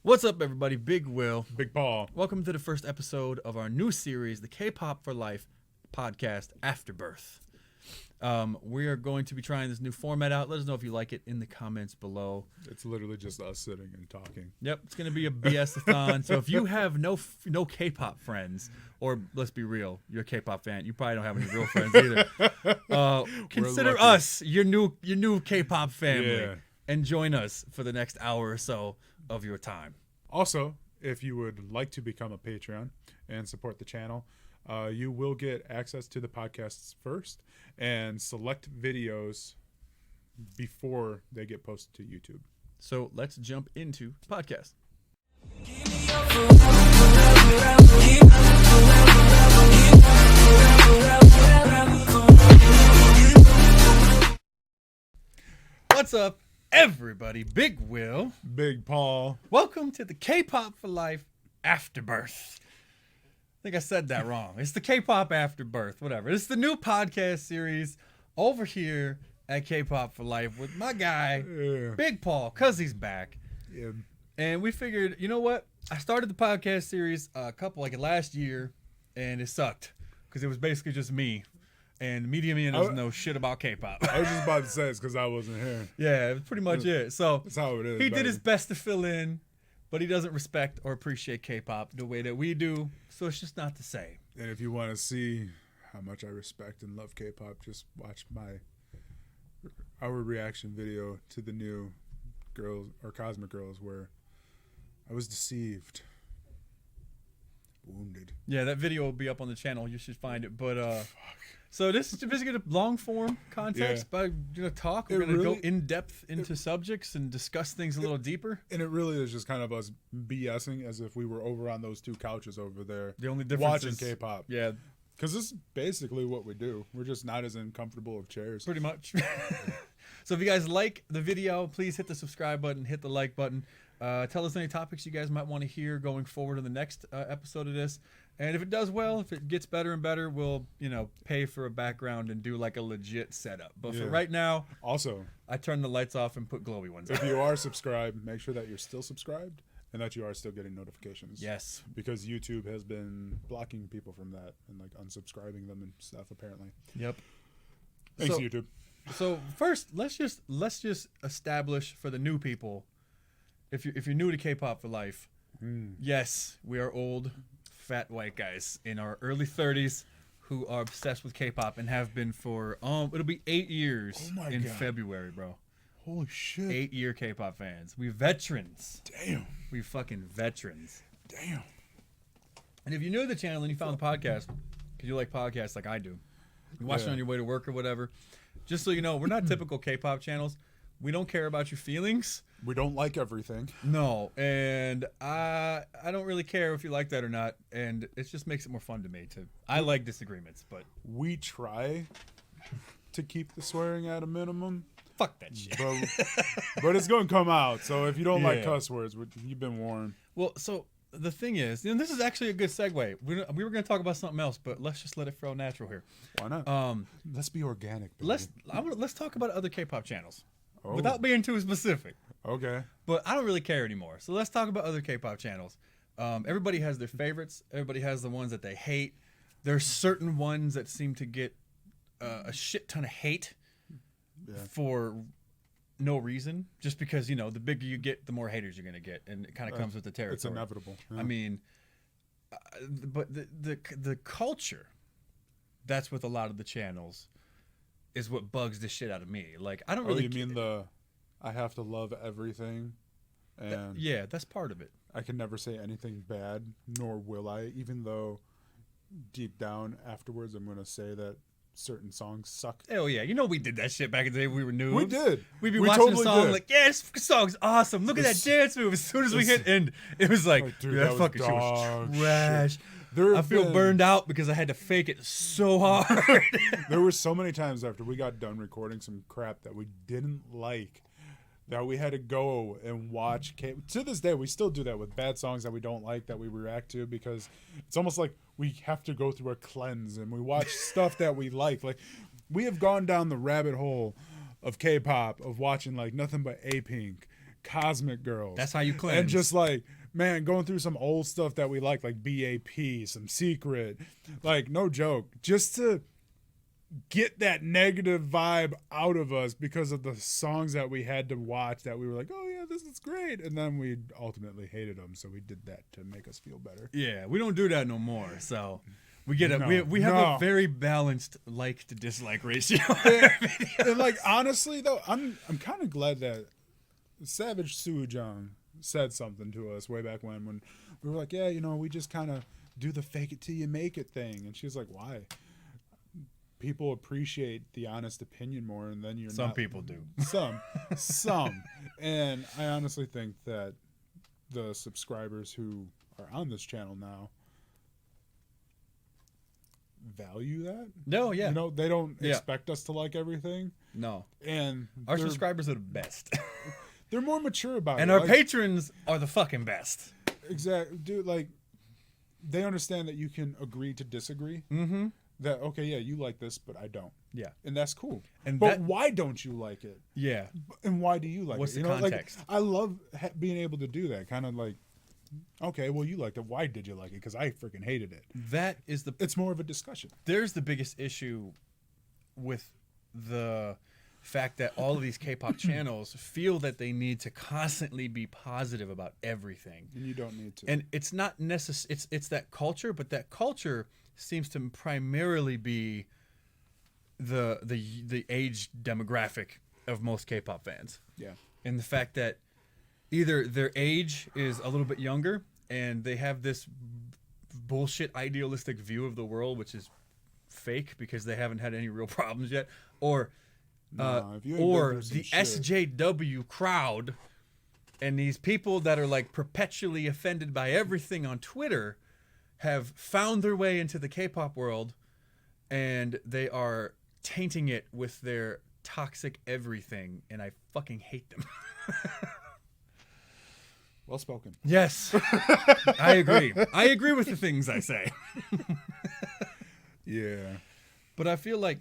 What's up, everybody? Big Will. Big Paul. Welcome to the first episode of our new series, the Kpop for Life podcast, Afterbirth. We are going to be trying this new format out. Let us know if you like it in the comments below. It's literally just us sitting and talking. Yep, it's going to be a BS-a-thon. So if you have no K-pop friends, or let's be real, you're a K-pop fan, you probably don't have any real friends either. Consider us your new K-pop family, and join us for the next hour or so of your time. Also, if you would like to become a Patreon and support the channel, you will get access to the podcasts first and select videos before they get posted to YouTube. So let's jump into the podcast. What's up, everybody? Big Will. Big Paul. Welcome to the Kpop for Life Afterbirth. I think I said that wrong. It's the Kpop Afterbirth, whatever. It's the new podcast series over here at Kpop for Life with my guy, Big Paul, because he's back. Yeah. And we figured, you know what? I started the podcast series last year, and it sucked because it was basically just me. And Media Man doesn't know shit about K-pop. I was just about to say it's because I wasn't here. Yeah, it was pretty much it. So that's how it is. He did his best to fill in, but he doesn't respect or appreciate K-pop the way that we do. So it's just not the same. And if you want to see how much I respect and love K-pop, just watch our reaction video to the new Girls or Cosmic Girls, where I was deceived, wounded. Yeah, that video will be up on the channel. You should find it. But so this is basically a long form context. But talk. We're gonna go in depth into subjects and discuss things a little deeper. And it really is just kind of us BSing as if we were over on those two couches over there. The only difference watching is K-pop. Yeah. Because this is basically what we do. We're just not as uncomfortable of chairs. Pretty much. So if you guys like the video, please hit the subscribe button, hit the like button. Tell us any topics you guys might want to hear going forward in the next episode of this. And if it does well, if it gets better and better, we'll, pay for a background and do like a legit setup. But for right now, also, I turned the lights off and put glowy ones on. If you are subscribed, make sure that you're still subscribed and that you are still getting notifications. Yes. Because YouTube has been blocking people from that and like unsubscribing them and stuff apparently. Yep. Thanks, YouTube. So first, let's just establish for the new people, if you're new to K-pop for Life, yes, we are old, fat white guys in our early 30s who are obsessed with K-pop and have been for it'll be 8 years in February, bro. Holy shit. 8-year K-pop fans. We veterans. Damn. We fucking veterans. Damn. And if you're new to the channel and you found the podcast, because you like podcasts like I do, you watch it on your way to work or whatever, just so you know, we're not typical K-pop channels. We don't care about your feelings. We don't like everything. No, and I don't really care if you like that or not, and it just makes it more fun to me too. I like disagreements, but we try to keep the swearing at a minimum. Fuck that shit. But it's going to come out, so if you don't like cuss words, you've been warned. Well, so the thing is, and this is actually a good segue. We were going to talk about something else, but let's just let it flow natural here. Why not? Let's be organic, baby. Let's talk about other K-pop channels. Oh. Without being too specific. Okay. But I don't really care anymore. So let's talk about other K-pop channels. Everybody has their favorites. Everybody has the ones that they hate. There's certain ones that seem to get a shit ton of hate for no reason. Just because, the bigger you get, the more haters you're going to get. And it kind of comes with the territory. It's inevitable. Yeah. I mean, but the culture that's with a lot of the channels is what bugs the shit out of me. Like, I don't really... you mean I have to love everything? And that's part of it. I can never say anything bad, nor will I, even though deep down afterwards I'm going to say that certain songs suck. Hell yeah. We did that shit back in the day when we were noobs. We did. We'd be watching a song like, this song's awesome. Look at that dance move. As soon as we hit end, it was like, dude, that fucking shit was trash. I feel burned out because I had to fake it so hard. There were so many times after we got done recording some crap that we didn't like that we had to go and watch. To this day, we still do that with bad songs that we don't like that we react to, because it's almost like we have to go through a cleanse and we watch stuff that we like. Like, we have gone down the rabbit hole of K-pop, of watching like nothing but A-Pink, Cosmic Girls. That's how you cleanse. And just like man, going through some old stuff that we like BAP, some Secret, like no joke, just to get that negative vibe out of us because of the songs that we had to watch that we were like, oh yeah, this is great, and then we ultimately hated them, so we did that to make us feel better. Yeah, we don't do that no more. So we get we have a very balanced like to dislike ratio. And like honestly though, I'm kind of glad that Savage Suojung said something to us way back when we were like, yeah, you know, we just kind of do the fake it till you make it thing, and she was like, why? People appreciate the honest opinion more, and then some people do. Some, and I honestly think that the subscribers who are on this channel now value that. No, yeah. You know, they don't expect us to like everything. No. And our subscribers are the best. They're more mature about it. And our patrons are the fucking best. Exactly. Dude, like, they understand that you can agree to disagree. Mm-hmm. That, okay, yeah, you like this, but I don't. Yeah. And that's cool. But why don't you like it? Yeah. And why do you like What's it? the context? Like, I love being able to do that. Kind of like, okay, well, you liked it. Why did you like it? Because I freaking hated it. That is It's more of a discussion. There's the biggest issue with the fact that all of these K-pop channels feel that they need to constantly be positive about everything. And you don't need to. And it's not necessary. It's that culture, but that culture seems to primarily be the age demographic of most K-pop fans. Yeah. And the fact that either their age is a little bit younger and they have this bullshit idealistic view of the world, which is fake because they haven't had any real problems yet, or the SJW crowd and these people that are like perpetually offended by everything on Twitter have found their way into the K-pop world, and they are tainting it with their toxic everything, and I fucking hate them. Well spoken. Yes. I agree. I agree with the things I say. Yeah. But I feel like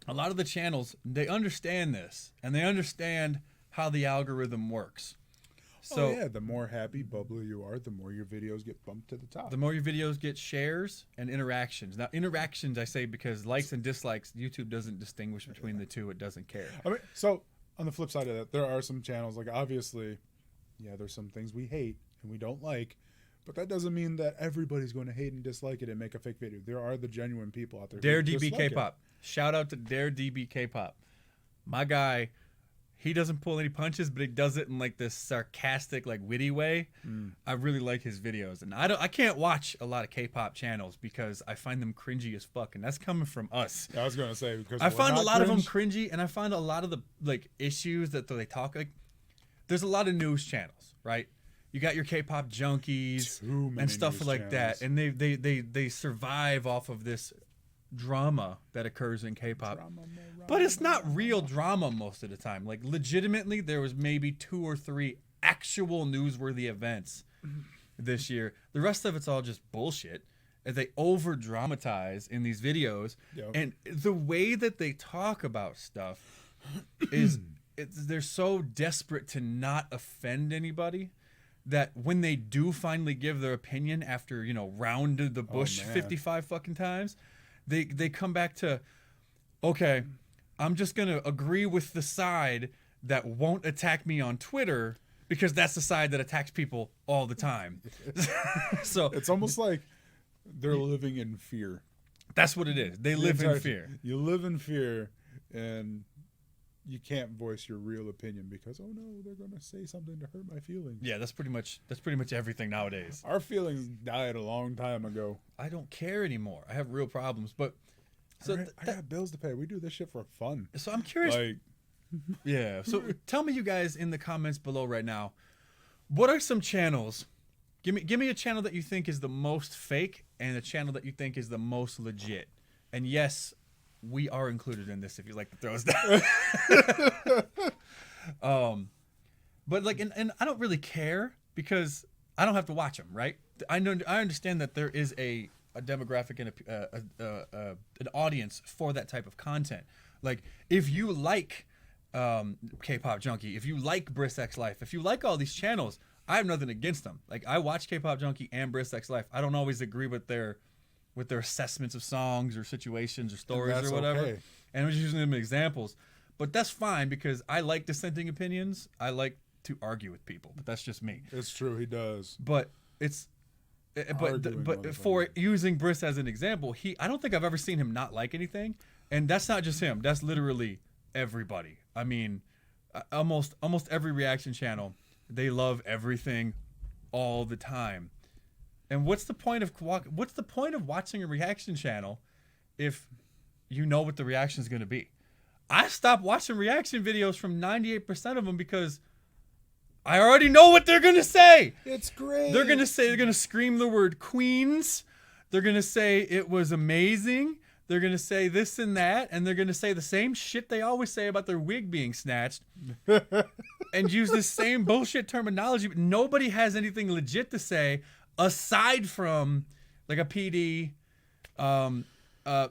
a lot of the channels, they understand this, and they understand how the algorithm works. So yeah, the more happy, bubbly you are, the more your videos get bumped to the top. The more your videos get shares and interactions. Now, interactions, I say because likes and dislikes, YouTube doesn't distinguish between the two. It doesn't care. I mean, so on the flip side of that, there are some channels, like obviously, yeah, there's some things we hate and we don't like, but that doesn't mean that everybody's going to hate and dislike it and make a fake video. There are the genuine people out there. DareDB K-pop. Shout out to DareDB K-pop. My guy, he doesn't pull any punches, but he does it in like this sarcastic, like witty way. I really like his videos, and I can't watch a lot of K-pop channels because I find them cringy as fuck, and that's coming from us. Yeah, I was gonna say because I find a lot of them cringy, and I find a lot of the like issues that they talk like. There's a lot of news channels, right? You got your K-pop junkies and stuff like that, and they survive off of this drama that occurs in K-pop. But it's not real drama most of the time. Like legitimately, there was maybe 2 or 3 actual newsworthy events this year. The rest of it's all just bullshit. And they over dramatize in these videos, and the way that they talk about stuff is they're so desperate to not offend anybody that when they do finally give their opinion after, you know, rounded the bush 55 fucking times, they come back to, okay, I'm just going to agree with the side that won't attack me on Twitter because that's the side that attacks people all the time. So it's almost like they're living in fear. That's what it is. They live in fear. You live in fear, and you can't voice your real opinion because, oh no, they're going to say something to hurt my feelings. Yeah, that's pretty much everything nowadays. Our feelings died a long time ago. I don't care anymore. I have real problems, but so I got bills to pay. We do this shit for fun. So I'm curious. Like, yeah. So tell me, you guys in the comments below right now, what are some channels? Give me a channel that you think is the most fake and a channel that you think is the most legit. And yes, we are included in this if you like to throw us down. But like, and I don't really care because I don't have to watch them, right? I understand that there is a demographic and an audience for that type of content. Like, if you like K-pop Junkie, if you like Briss X Life, if you like all these channels, I have nothing against them. Like, I watch K-Pop Junkie and Briss X Life. I don't always agree with their assessments of songs or situations or stories or whatever. Okay. And I'm just using them as examples. But that's fine because I like dissenting opinions. I like to argue with people, but that's just me. It's true, he does. But but for using Briss as an example, I don't think I've ever seen him not like anything, and that's not just him. That's literally everybody. I mean, almost every reaction channel, they love everything all the time. And what's the point of watching a reaction channel if you know what the reaction is going to be? I stopped watching reaction videos from 98% of them because I already know what they're going to say. It's great. They're going to scream the word queens. They're going to say it was amazing. They're going to say this and that. And they're going to say the same shit they always say about their wig being snatched and use the same bullshit terminology. But nobody has anything legit to say aside from like a PD.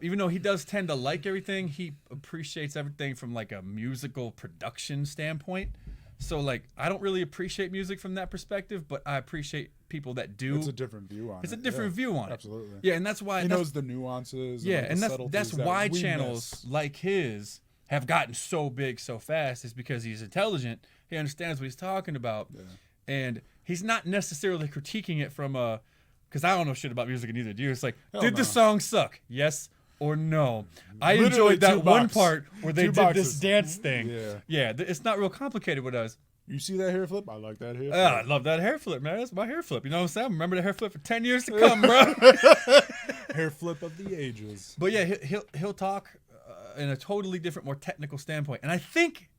Even though he does tend to like everything, he appreciates everything from like a musical production standpoint. So, like, I don't really appreciate music from that perspective, but I appreciate people that do. It's a different view on it. It's a different view on it. Absolutely. Yeah, and that's why he knows the nuances. Yeah, and that's why channels like his have gotten so big so fast is because he's intelligent. He understands what he's talking about, and he's not necessarily critiquing it from a. Because I don't know shit about music and neither do you. It's like, did the song suck? Yes or no? I enjoyed that one part where they did this dance thing. Yeah, it's not real complicated with us. You see that hair flip? I like that hair flip. I love that hair flip, man. That's my hair flip. You know what I'm saying? I remember the hair flip for 10 years to come, bro. Hair flip of the ages. But yeah, he'll talk in a totally different, more technical standpoint. And I think,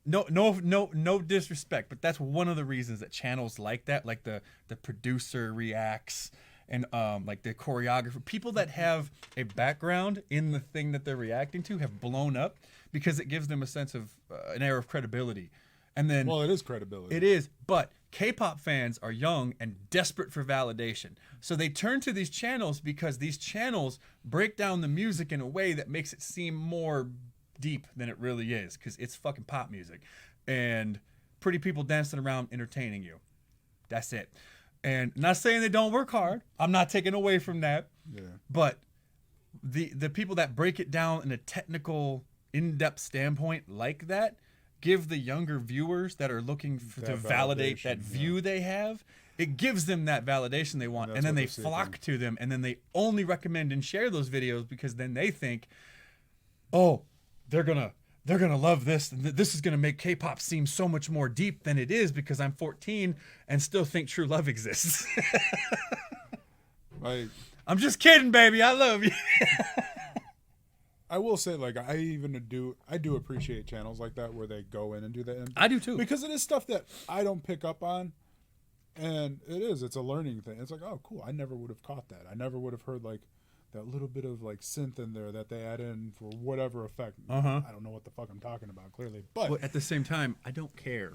no disrespect, but that's one of the reasons that channels like that, like the producer reacts and like the choreographer, people that have a background in the thing that they're reacting to have blown up because it gives them a sense of an air of credibility. And then, well, it is credibility. It is, but K-pop fans are young and desperate for validation. So they turn to these channels because these channels break down the music in a way that makes it seem more deep than it really is, because it's fucking pop music and pretty people dancing around entertaining you. That's it. And not saying they don't work hard. I'm not taking away from that. Yeah. But the people that break it down in a technical, in-depth standpoint like that give the younger viewers that are looking to validate that view they have, it gives them that validation they want. And then they flock to them, and then they only recommend and share those videos because then they think, oh, they're gonna love this, and this is gonna make K-pop seem so much more deep than it is because I'm 14 and still think true love exists. Like, I'm just kidding, baby. I love you. I will say, like, I do appreciate channels like that where they go in and do that. I do too, because it is stuff that I don't pick up on, and it's a learning thing. It's like, oh, cool. I never would have caught that. I never would have heard like that little bit of like synth in there that they add in for whatever effect. I don't know what the fuck I'm talking about clearly, but at the same time, I don't care.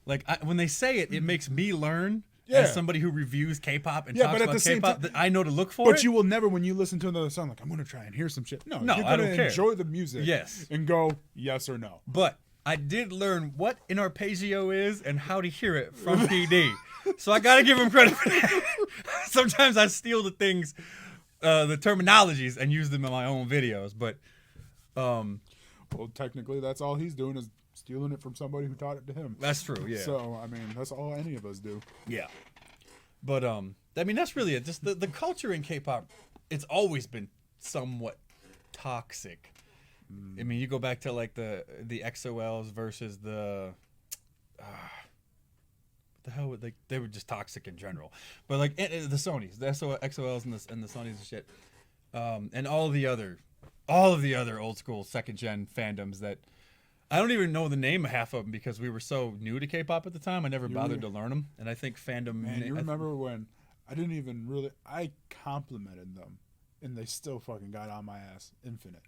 Like when they say it, it makes me learn. Yeah. As somebody who reviews K-pop and talks about K-pop, that I know to look for. But you will never, when you listen to another song, like, I'm going to try and hear some shit. No, you're going to enjoy the music. Yes. And go yes or no. But I did learn what an arpeggio is and how to hear it from PD. So I got to give him credit for that. Sometimes I steal the things, the terminologies, and use them in my own videos. But, well, technically, that's all he's doing is stealing it from somebody who taught it to him. That's true, yeah. So, I mean, that's all any of us do. Yeah. But, I mean, that's really it. Just the culture in K-pop, it's always been somewhat toxic. I mean, you go back to, like, the XOLs versus the hell, like, they were just toxic in general. But, like, the Sonys, the XOLs and the Sonys and shit, and all of the other old school second gen fandoms that I don't even know the name of half of them because we were so new to K-pop at the time. I never bothered to learn them, and I think fandom. Man, you remember when I didn't even really? I complimented them, and they still fucking got on my ass. Infinite.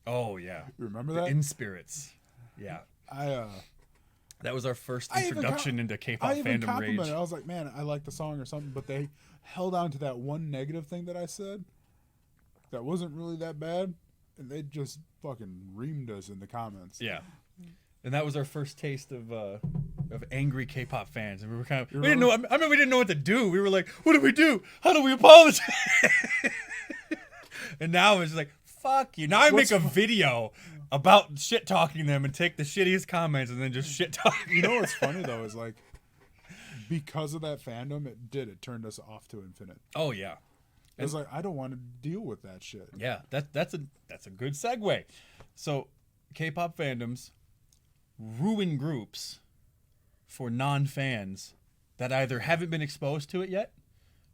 Oh yeah, you remember that? In Spirits. Yeah. That was our first introduction into K-pop fandom rage. I was like, man, I like the song or something, but they held on to that one negative thing that I said that wasn't really that bad. And they just fucking reamed us in the comments. Yeah. And that was our first taste of angry K-pop fans, and we were kind of we didn't know. I mean, we didn't know what to do. We were like, "What do we do? How do we apologize?" And now it's just like, "Fuck you!" Now I make a video about shit talking them and take the shittiest comments and then just shit talk. You know what's funny though is like because of that fandom, it turned us off to Infinite. Oh yeah, it was like I don't want to deal with that shit. Yeah, that's a good segue. So, K-pop fandoms ruin groups for non-fans that either haven't been exposed to it yet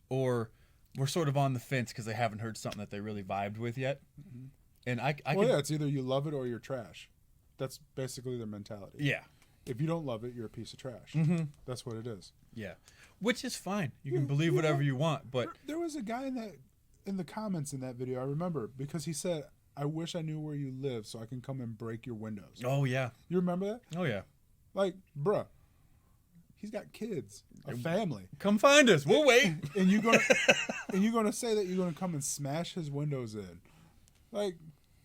or we're sort of on the fence because they haven't heard something that they really vibed with yet. Mm-hmm. And it's either you love it or you're trash. That's basically their mentality. Yeah. If you don't love it, you're a piece of trash. Mm-hmm. That's what it is. Yeah. Which is fine. You can believe whatever you want, but there was a guy in the comments in that video, I remember, because he said, "I wish I knew where you live so I can come and break your windows." Oh yeah. You remember that? Oh yeah. Like, bruh, he's got kids, a family. Come find us. We'll wait. And you're gonna say that you're gonna come and smash his windows in. Like,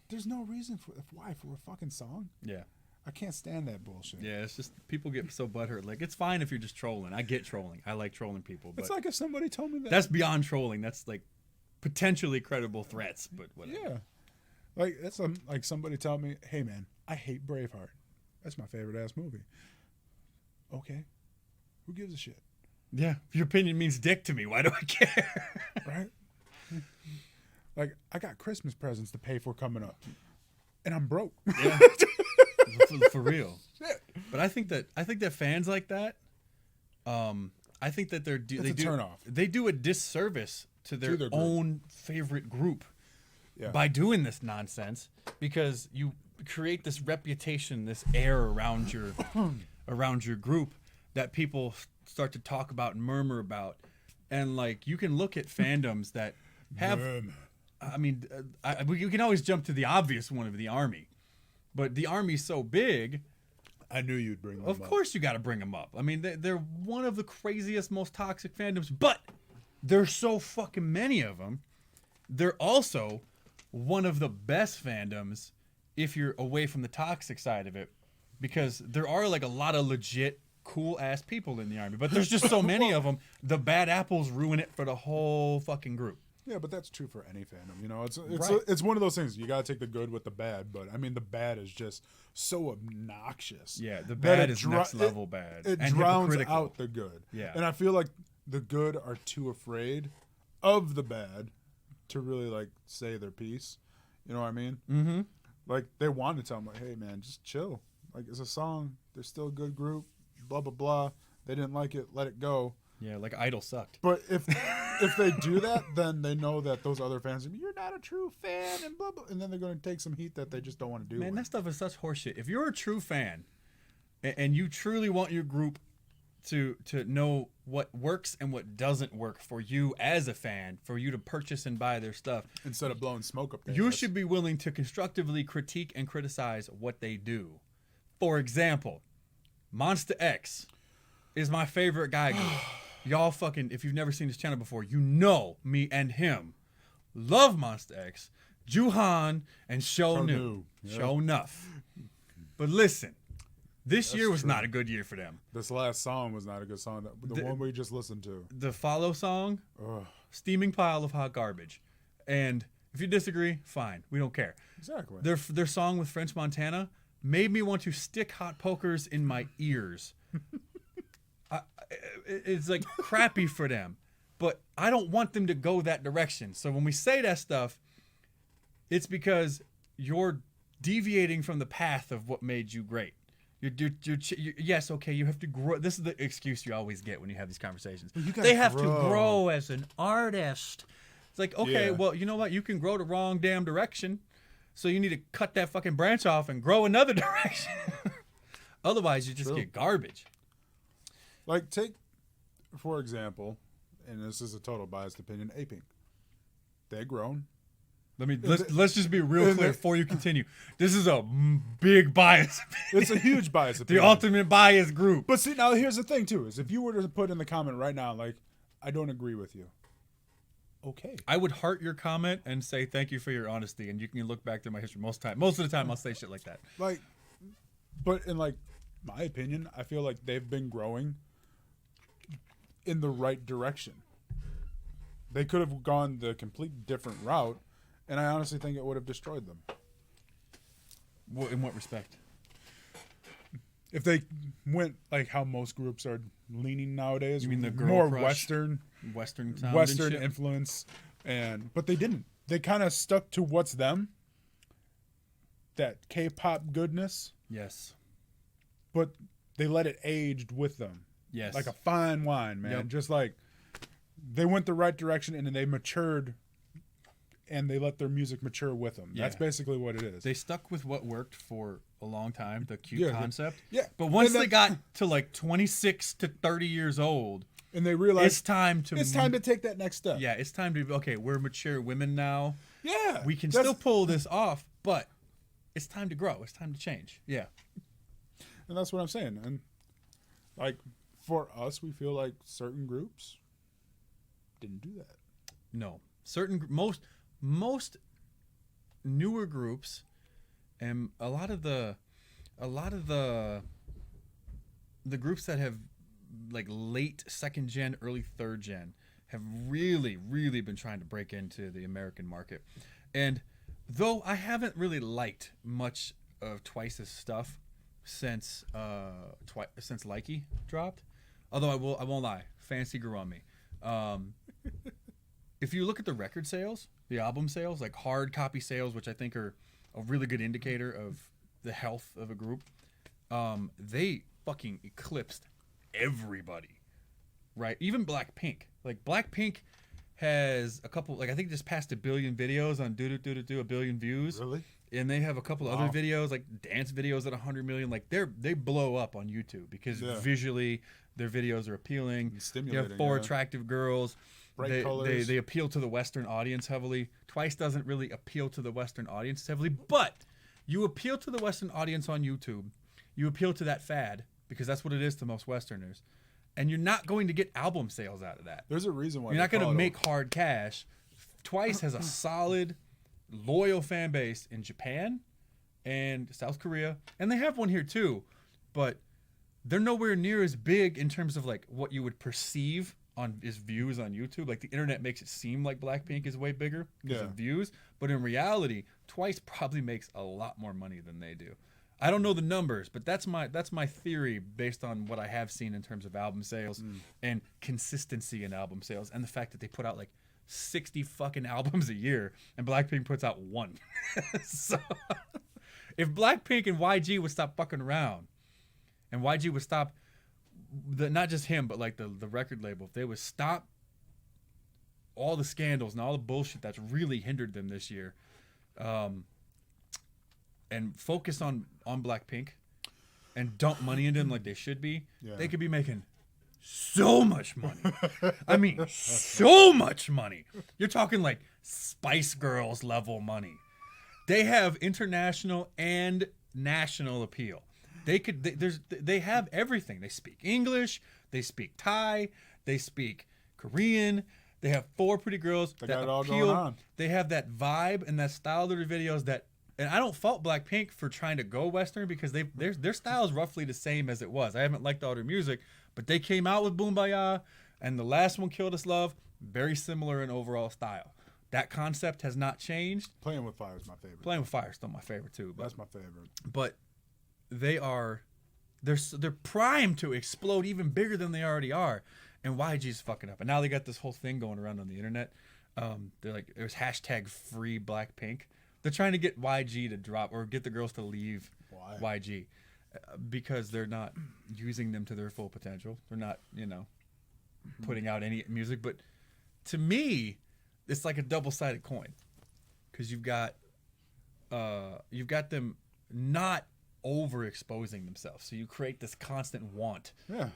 there's no reason for a fucking song. Yeah. I can't stand that bullshit. Yeah, it's just people get so butthurt. Like, it's fine if you're just trolling. I get trolling. I like trolling people. But it's like if somebody told me that. That's beyond trolling. That's like potentially credible threats, but whatever. Yeah. Like, that's like somebody tell me, "Hey man, I hate Braveheart. That's my favorite ass movie." Okay. Who gives a shit? Yeah. If your opinion means dick to me, why do I care? Right? Like, I got Christmas presents to pay for coming up. And I'm broke. Yeah. For real. Shit. But I think that fans like that, I think that they do turn off. They do a disservice to their own favorite group by doing this nonsense, because you create this reputation, this air around your group that people start to talk about and murmur about. And like, you can look at fandoms that have I mean, you can always jump to the obvious one of the Army. But the Army's so big, I knew you'd bring them up. Of course you got to bring them up. I mean, they're one of the craziest, most toxic fandoms, but there's so fucking many of them. They're also one of the best fandoms if you're away from the toxic side of it, because there are like a lot of legit cool-ass people in the Army, but there's just so many of them, the bad apples ruin it for the whole fucking group. Yeah, but that's true for any fandom. You know, it's Right. it's one of those things. You got to take the good with the bad, but I mean, the bad is just so obnoxious. Yeah, the bad is next level bad. It and drowns hypocritical. out the good. Yeah. And I feel like the good are too afraid of the bad to really like say their piece. You know what I mean? Mm-hmm. Like, they want to tell them, like, "Hey man, just chill. Like, it's a song. They're still a good group. Blah blah blah. They didn't like it. Let it go." Yeah, like Idol sucked. But if they do that, then they know that those other fans, "You're not a true fan," and blah blah, and then they're going to take some heat that they just don't want to do. Man, that stuff is such horseshit. If you're a true fan and you truly want your group to know what works and what doesn't work for you as a fan, for you to purchase and buy their stuff, instead of blowing smoke up there, you should be willing to constructively critique and criticize what they do. For example, Monsta X is my favorite guy group. Y'all fucking, if you've never seen this channel before, you know me and him love Monsta X, Juhan, and Shonu. Yeah. Shonuff. But listen, this That's year was true. not a good year for them. This last song was not a good song. The one we just listened to. The follow song, Ugh. steaming pile of hot garbage. And if you disagree, fine. We don't care. Exactly. Their song with French Montana made me want to stick hot pokers in my ears. It's like crappy for them, but I don't want them to go that direction. So when we say that stuff, it's because you're deviating from the path of what made you great. Yes, okay, you have to grow. This is the excuse you always get when you have these conversations. They have to grow as an artist. It's like, okay, well, you know what? You can grow the wrong damn direction, so you need to cut that fucking branch off and grow another direction. Otherwise, you just get garbage. Like, take, for example, and this is a total biased opinion, Apink. They've grown. Let's just be real clear before you continue. This is a big bias opinion. It's a huge bias opinion. The ultimate bias group. But see, now here's the thing, too, is if you were to put in the comment right now, like, "I don't agree with you." Okay. I would heart your comment and say thank you for your honesty, and you can look back through my history most of the time I'll say shit like that. Like, But in like my opinion, I feel like they've been growing in the right direction. They could have gone the complete different route, and I honestly think it would have destroyed them. In what respect? If they went like how most groups are leaning nowadays, You mean the girl more crush, Western sound Western and shit? influence, but they didn't. They kind of stuck to what's them. That K-pop goodness, Yes. but they let it age with them. Yes. Like a fine wine, man. Yep. Just like they went the right direction and they matured and they let their music mature with them. That's Yeah. basically what it is. They stuck with what worked for a long time, the cute concept. Yeah. But once And they got to like 26 to 30 years old, and they realized it's time to take that next step. Yeah, it's time to okay, we're mature women now. Yeah. We can That's- still pull this off, but it's time to grow. It's time to change. Yeah. And that's what I'm saying. And like for us, we feel like certain groups didn't do that. No. Most newer groups and a lot of the groups that have like late second gen, early third gen have really been trying to break into the American market. And though I haven't really liked much of Twice's stuff since Likey dropped, although I won't lie, fancy grew on me. If you look at the record sales, the album sales, like hard copy sales, which I think are a really good indicator of the health of a group, they fucking eclipsed everybody, right? Even Blackpink. Like Blackpink has a couple, like I think just passed 1 billion videos on a billion views. Really? And they have a couple other videos, like dance videos at 100 million. Like they blow up on YouTube because visually their videos are appealing. They have 4 attractive girls. Bright colors. They appeal to the Western audience heavily. Twice doesn't really appeal to the Western audience heavily, but you appeal to the Western audience on YouTube. You appeal to that fad because that's what it is to most Westerners. And you're not going to get album sales out of that. There's a reason why you're not going to make hard cash. Twice has a solid, loyal fan base in Japan and South Korea, and they have one here too, but they're nowhere near as big in terms of like what you would perceive on his views on YouTube. Like the internet makes it seem like Blackpink is way bigger because of views, but in reality, Twice probably makes a lot more money than they do. I don't know the numbers, but that's my theory based on what I have seen in terms of album sales and consistency in album sales, and the fact that they put out like 60 fucking albums a year, and Blackpink puts out 1. So if Blackpink and YG would stop fucking around, and YG would stop, not just him, but like the record label, if they would stop all the scandals and all the bullshit that's really hindered them this year, and focus on Blackpink and dump money into them like they should be, they could be making so much money. I mean, so much money. You're talking like Spice Girls level money. They have international and national appeal. They have everything. They speak English, they speak Thai, they speak Korean. They have 4 pretty girls They that got it all appeal. going on. They have that vibe and that style to their videos that, and I don't fault Blackpink for trying to go Western because their style is roughly the same as it was. I haven't liked all their music, but they came out with Boombayah, and the last one, Killed Us Love, very similar in overall style. That concept has not changed. Playing with Fire is my favorite. Playing with Fire is still my favorite too. But, That's my favorite. But they're primed to explode even bigger than they already are, and YG's fucking up. And now they got this whole thing going around on the internet. They're like, there's hashtag free Blackpink. They're trying to get YG to drop or get the girls to leave YG because they're not using them to their full potential. They're not, putting out any music. But to me, it's like a double-sided coin because you've got them not overexposing themselves. So you create this constant want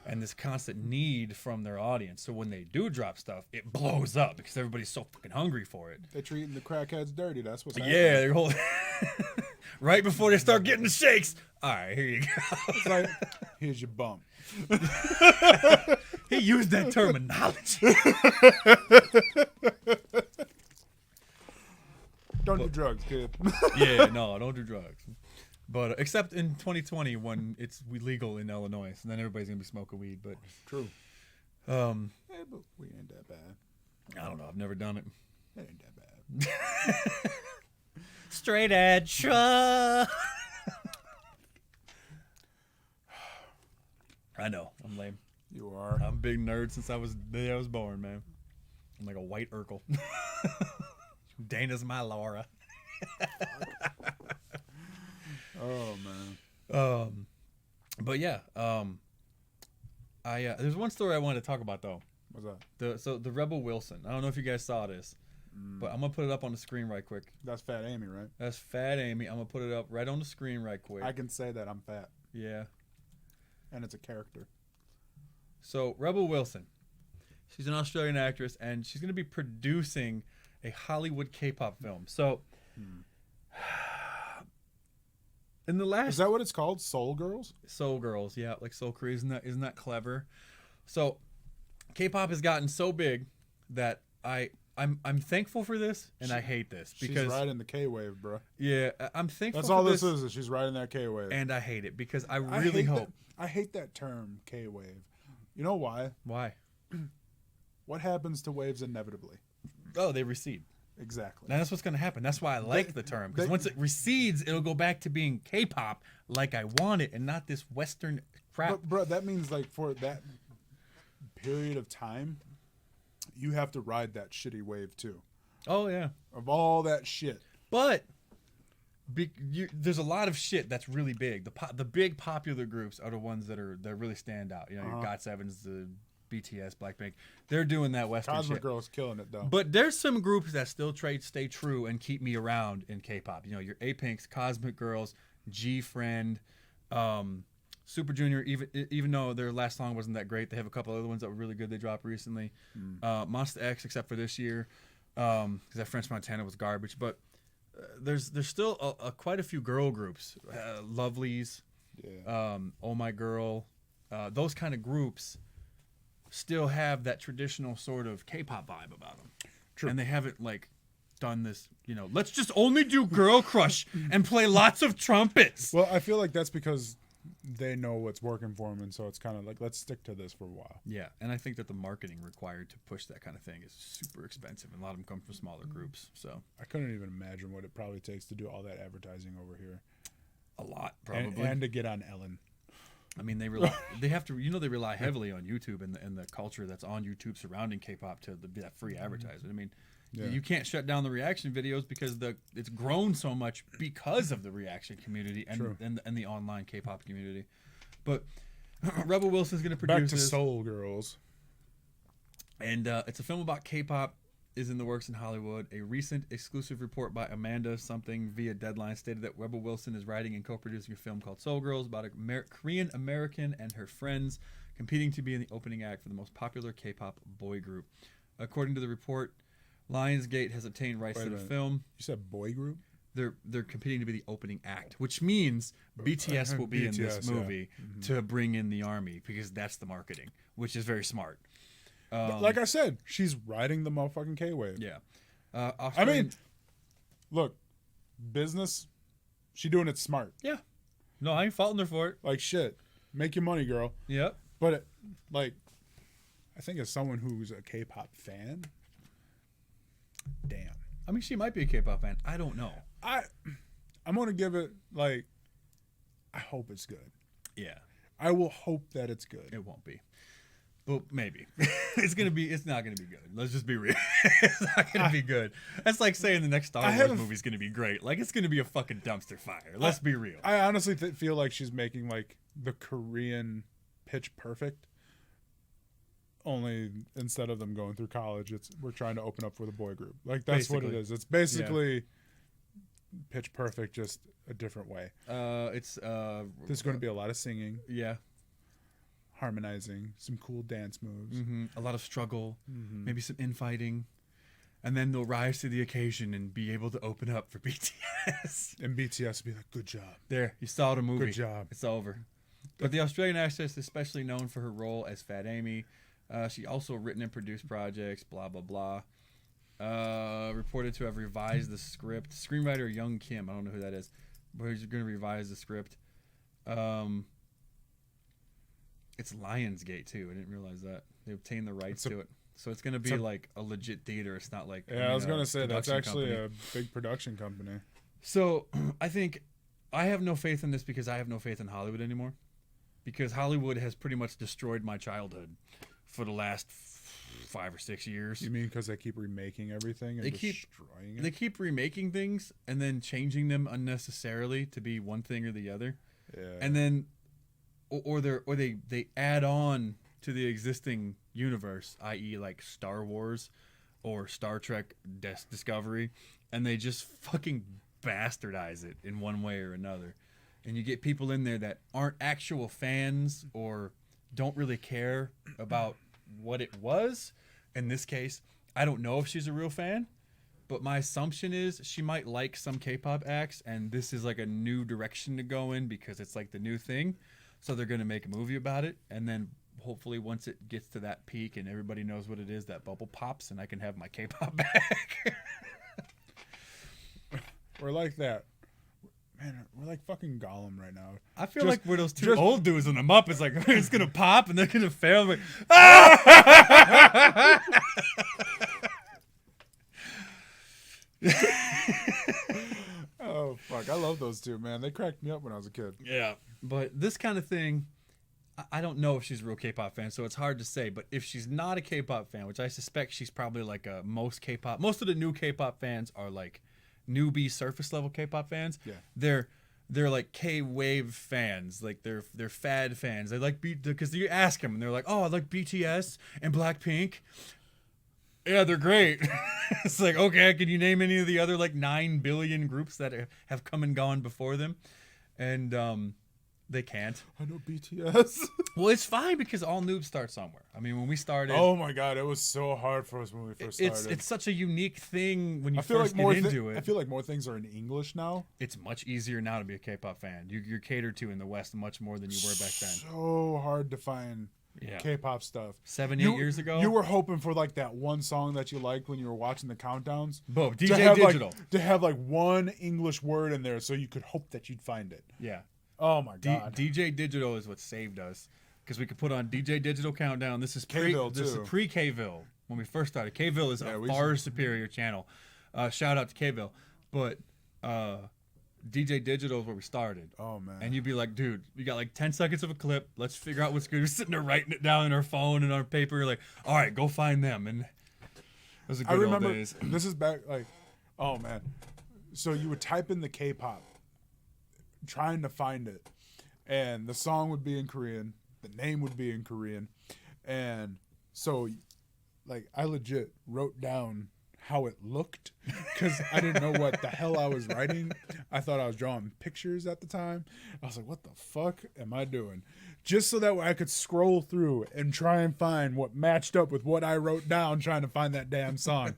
and this constant need from their audience. So when they do drop stuff, it blows up because everybody's so fucking hungry for it. They're treating the crackheads dirty. That's what's happening. Yeah, they're holding right before they start getting the shakes. All right, here you go. It's like, here's your bump. He used that terminology. Don't do drugs, kid. Yeah, no, don't do drugs. But except in 2020 when it's legal in Illinois, so then everybody's gonna be smoking weed. But True. um, But we ain't that bad. I don't know. I've never done it. It ain't that bad. Straight edge. I know. I'm lame. You are. I'm a big nerd since the day I was born, man. I'm like a white Urkel. Dana's my Laura. Oh man. But yeah. There's one story I wanted to talk about though. What's that? The Rebel Wilson. I don't know if you guys saw this, but I'm gonna put it up on the screen right quick. That's Fat Amy, right? That's Fat Amy. I'm gonna put it up right on the screen right quick. I can say that I'm fat. Yeah. And it's a character. So Rebel Wilson, she's an Australian actress, and she's going to be producing a Hollywood K-pop film. So, in the last Is that what it's called? Soul Girls? Soul Girls, yeah, like Soul Korea, isn't that clever? So, K-pop has gotten so big that I'm thankful for this, and I hate this because she's riding the K-wave, bro. Yeah, I'm thankful. That's for all this is she's riding that K-wave, and I hate it because I really hope. I hate that term K-wave. You know why? Why? What happens to waves inevitably? Oh, they recede. Exactly. And that's what's going to happen. That's why I like the term. Because once it recedes, it'll go back to being K-pop like I want it and not this Western crap. But, bro, that means like for that period of time, you have to ride that shitty wave too. Oh, yeah. Of all that shit. But there's a lot of shit that's really big. The big popular groups are the ones that really stand out. You know, your GOT7s, the BTS, Blackpink. They're doing that Western Cosmic shit. Girl's killing it though. But there's some groups that still stay true and keep me around in K-pop. You know, your A-Pinks, Cosmic Girls, G-Friend, Super Junior. Even though their last song wasn't that great, they have a couple other ones that were really good. They dropped recently. Monsta X, except for this year, because that French Montana was garbage. But there's still quite a few girl groups, Lovelies, Oh My Girl, those kind of groups still have that traditional sort of K-pop vibe about them. True. And they haven't like done this, you know, let's just only do Girl Crush and play lots of trumpets. Well, I feel like that's because they know what's working for them, and so it's kind of like, let's stick to this for a while. Yeah, and I think that the marketing required to push that kind of thing is super expensive, and a lot of them come from smaller groups. So I couldn't even imagine what it probably takes to do all that advertising over here. A lot, probably, and to get on Ellen. I mean, they have to, you know, they rely heavily on YouTube and the culture that's on YouTube surrounding K-pop to be that free advertisement. I mean, you can't shut down the reaction videos because it's grown so much because of the reaction community and the online K-pop community. But Rebel Wilson's going to produce Back to this. Soul Girls. And it's a film about K-pop is in the works in Hollywood. A recent exclusive report by Amanda something via Deadline stated that Rebel Wilson is writing and co-producing a film called Soul Girls about a Korean American and her friends competing to be in the opening act for the most popular K-pop boy group. According to the report, Lionsgate has obtained rights to the film. You said boy group? They're competing to be the opening act, which means BTS will be in this movie to bring in the army because that's the marketing, which is very smart. Like I said, she's riding the motherfucking K-wave. Yeah. I mean, look, business, she doing it smart. Yeah. No, I ain't faulting her for it. Like, shit, make your money, girl. Yep. But, I think as someone who's a K-pop fan, damn. I mean, she might be a K-pop fan. I don't know. I'm going to give it, I hope it's good. Yeah. I will hope that it's good. It won't be. Well, maybe. It's not gonna be good. Let's just be real. It's not gonna be good. That's like saying the next Star Wars movie's gonna be great. Like, it's gonna be a fucking dumpster fire. Let's be real. I honestly feel like she's making the Korean Pitch Perfect. Only instead of them going through college, we're trying to open up for the boy group. Like, that's basically what it is. It's basically Pitch Perfect, just a different way. There's going to be a lot of singing. Yeah. Harmonizing, some cool dance moves, a lot of struggle, maybe some infighting, and then they'll rise to the occasion and be able to open up for BTS. And BTS will be like, good job. There, you saw the movie. Good job. It's over. But the Australian actress is especially known for her role as Fat Amy. She also written and produced projects, blah, blah, blah. Reported to have revised the script. Screenwriter Young Kim, I don't know who that is, where he's going to revise the script. It's Lionsgate too. I didn't realize that they obtained the rights to it, so it's going to be like a legit theater. It's not like I was going to say that's actually a big production company. So I think I have no faith in this because I have no faith in Hollywood anymore, because Hollywood has pretty much destroyed my childhood for the last 5 or 6 years. You mean because they keep remaking everything and destroying it? They keep remaking things and then changing them unnecessarily to be one thing or the other. Yeah. And then they add on to the existing universe, i.e. like Star Wars or Star Trek Discovery, and they just fucking bastardize it in one way or another. And you get people in there that aren't actual fans or don't really care about what it was. In this case, I don't know if she's a real fan, but my assumption is she might like some K-pop acts, and this is like a new direction to go in because it's like the new thing. So they're going to make a movie about it, and then hopefully once it gets to that peak and everybody knows what it is, that bubble pops and I can have my K-pop back. We're like that. Man, we're like fucking Gollum right now. I feel like we're those two old dudes in the Muppets. Like, it's going to pop and they're going to fail. Like, ah! Oh, fuck. I love those two, man. They cracked me up when I was a kid. Yeah. But this kind of thing, I don't know if she's a real K-pop fan, so it's hard to say. But if she's not a K-pop fan, which I suspect she's probably like most of the new K-pop fans are like newbie surface level K-pop fans. Yeah. They're like K-wave fans, like they're fad fans. They like because you ask them and they're like, "Oh, I like BTS and Blackpink." Yeah, they're great. It's like, okay, can you name any of the other like 9 billion groups that have come and gone before them? And they can't. I know BTS. Well, it's fine because all noobs start somewhere. I mean, when we started, oh my god, it was so hard for us when we first started. It's such a unique thing when you first get into it. I feel like more things are in English now. It's much easier now to be a K-pop fan. You're catered to in the West much more than you were back then. So hard to find K-pop stuff. 7-8 years ago, you were hoping for like that one song that you liked when you were watching the countdowns. Boom, DJ Digital. To have like one English word in there so you could hope that you'd find it. Yeah. Oh my god. DJ Digital is what saved us because we could put on DJ Digital Countdown. This is pre-Kville when we first started. Kville is a far superior channel. Shout out to Kville, but DJ Digital is where we started. Oh man. And you'd be like, dude, we got like 10 seconds of a clip. Let's figure out what's good. We're sitting there writing it down in our phone and our paper. You're like, all right, go find them. And those are good old days. This is back like, oh man. So you would type in the K-pop, trying to find it, and the song would be in Korean, the name would be in Korean, and so like I legit wrote down how it looked because I didn't know what the hell I was writing. I thought I was drawing pictures at the time. I was like, what the fuck am I doing? Just so that way I could scroll through and try and find what matched up with what I wrote down trying to find that damn song.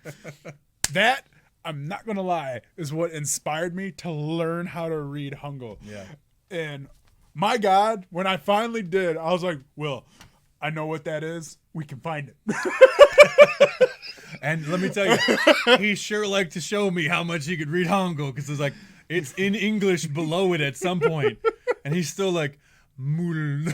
That, I'm not going to lie, is what inspired me to learn how to read Hangul. Yeah. And my God, when I finally did, I was like, Will, I know what that is. We can find it. And let me tell you, he sure liked to show me how much he could read Hangul because it's like, it's in English below it at some point. And he's still like, Mul.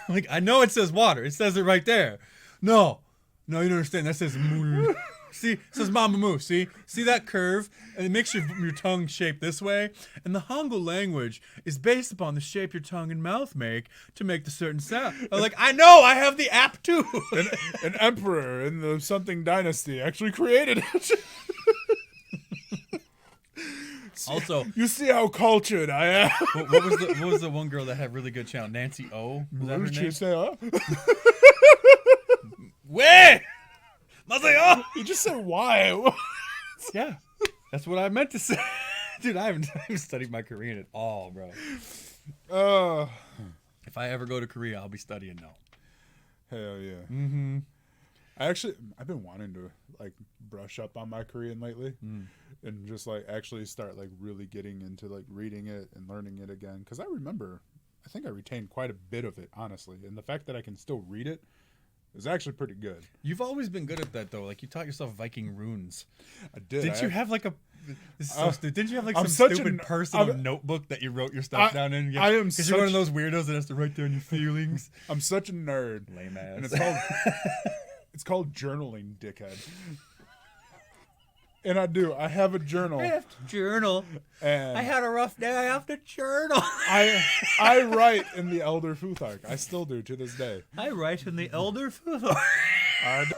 Like, I know it says water. It says it right there. No, you don't understand. That says Mul. See, it says Mamamoo. See that curve? And it makes your tongue shape this way. And the Hangul language is based upon the shape your tongue and mouth make to make the certain sound. I'm like, I know, I have the app too. An emperor in the something dynasty actually created it. Also, you see how cultured I am. What was the one girl that had really good channel? Nancy O? Was that her name? Say, huh? Wait! You just said why? Yeah, that's what I meant to say. Dude, I haven't studied my Korean at all, bro. If I ever go to Korea, I'll be studying now. Hell yeah. Mm-hmm. I've been wanting to like brush up on my Korean lately, and just like actually start like really getting into like reading it and learning it again. Because I think I retained quite a bit of it, honestly, and the fact that I can still read it It's actually pretty good. You've always been good at that though. Like you taught yourself Viking runes. I did. Did you have like a? This is so stupid. Didn't you have like I'm some such stupid an- personal notebook that you wrote your stuff down in? I am because you're one of such- those weirdos that has to write down your feelings. I'm such a nerd. Lame ass. And it's called journaling, dickhead. And I do. I have a journal. I have to journal. And I had a rough day. I have to journal. I write in the Elder Futhark. I still do to this day. I write in the Elder Futhark.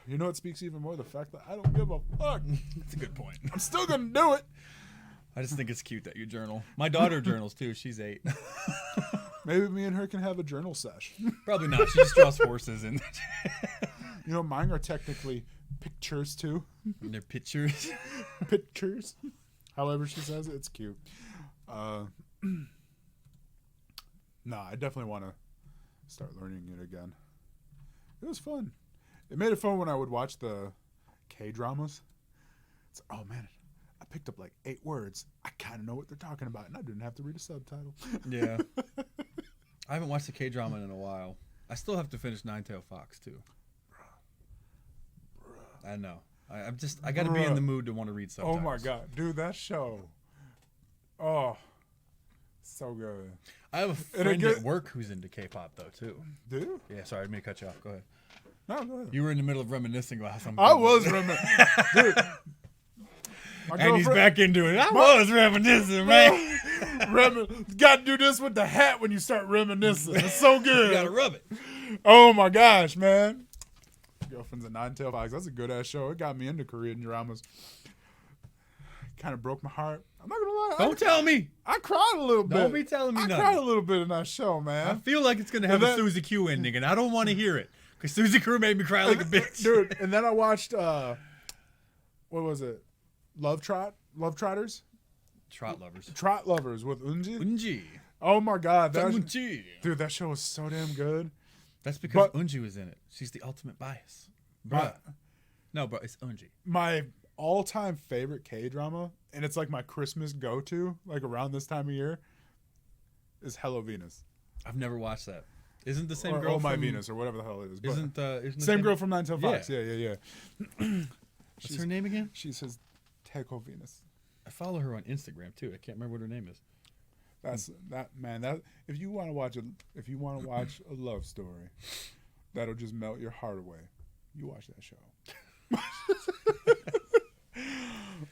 You know what speaks even more? The fact that I don't give a fuck. That's a good point. I'm still gonna do it. I just think it's cute that you journal. My daughter journals too. She's 8. Maybe me and her can have a journal sesh. Probably not. She just draws horses and You know, mine are technically pictures too. they're pictures. Pictures. However she says it, it's cute. Nah, I definitely want to start learning it again. It was fun. It made it fun when I would watch the K-dramas. It's, oh man, I picked up like 8 words. I kind of know what they're talking about, and I didn't have to read a subtitle. Yeah. I haven't watched the K-drama in a while. I still have to finish Nine-Tailed Fox too. I know. I got to be in the mood to want to read subtitles. Oh my god, dude, that show. Oh, so good. I have a friend at work who's into K-pop though too. Do you? Yeah, sorry, I didn't mean to cut you off. Go ahead. No, go ahead. You were in the middle of reminiscing about something. I was reminiscing. Dude. And he's back into it. I was reminiscing, man. Got to do this with the hat when you start reminiscing. It's so good. You gotta rub it. Oh my gosh, man. Girlfriend's a Nine-Tailed Fox. That's a good ass show. It got me into Korean dramas. Kind of broke my heart. I'm not gonna lie. Don't tell me. I cried a little bit. Don't be telling me I nothing. cried a little bit in that show, I man. feel like it's gonna have And a then- Suzy Q ending, and I don't want to hear it because Suzy Q made me cry like a bitch. Dude, and then I watched what was it? Love Trotters? Trot lovers. Trot Lovers with Unji. Unji. Oh my god, Unji. dude, that show was so damn good. That's because But- Unji was in it. She's the ultimate bias. Bruh. No, bro, it's Unji. My all-time favorite K-drama, and it's like my Christmas go-to, like around this time of year, is Hello Venus. I've never watched that. Isn't the same Or girl Oh My from, Venus, or whatever the hell it is. But Isn't the same girl from Nine-Tailed Yeah. Fox. Yeah. What's her name again? She says Teco Venus. I follow her on Instagram too. I can't remember what her name is. That's that man. That if you want to watch a love story, that'll just melt your heart away. You watch that show.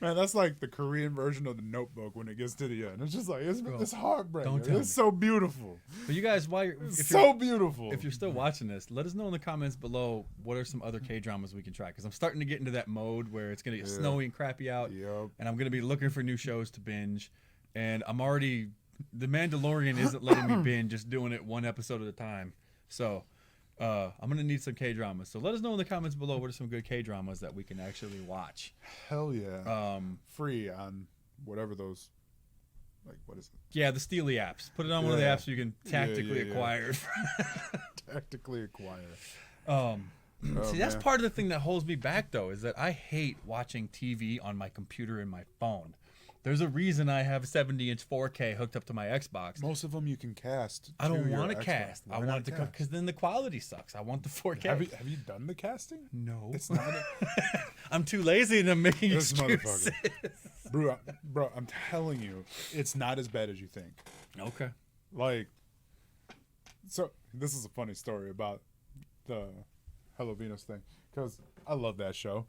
Man, that's like the Korean version of The Notebook when it gets to the end. It's just like it's heartbreaking. Don't tell me. It's so beautiful. But you guys, It's so beautiful. if you're still watching this, let us know in the comments below what are some other K-dramas we can try. Because I'm starting to get into that mode where it's going to get snowy and crappy out. Yep. And I'm going to be looking for new shows to binge. And I'm already... The Mandalorian isn't letting me binge, just doing it one episode at a time. So I'm going to need some K-dramas. So let us know in the comments below what are some good K-dramas that we can actually watch. Hell yeah. Um, Free on whatever those, like, what is it? Yeah, the Steely apps. Put it on one of the Yeah. apps you can tactically yeah. acquire it. Tactically acquire. See, that's part of the thing that holds me back, though, is that I hate watching TV on my computer and my phone. There's a reason I have a 70-inch 4K hooked up to my Xbox. Most of them you can cast. I don't to want your to Xbox. cast. Why I not want it to come cast? because then the quality sucks. I want the 4K. Have you done the casting? No. It's not. I'm too lazy and I'm making This excuses. motherfucker. Bro, I'm telling you, it's not as bad as you think. Okay. Like, so this is a funny story about the Hello Venus thing because I love that show,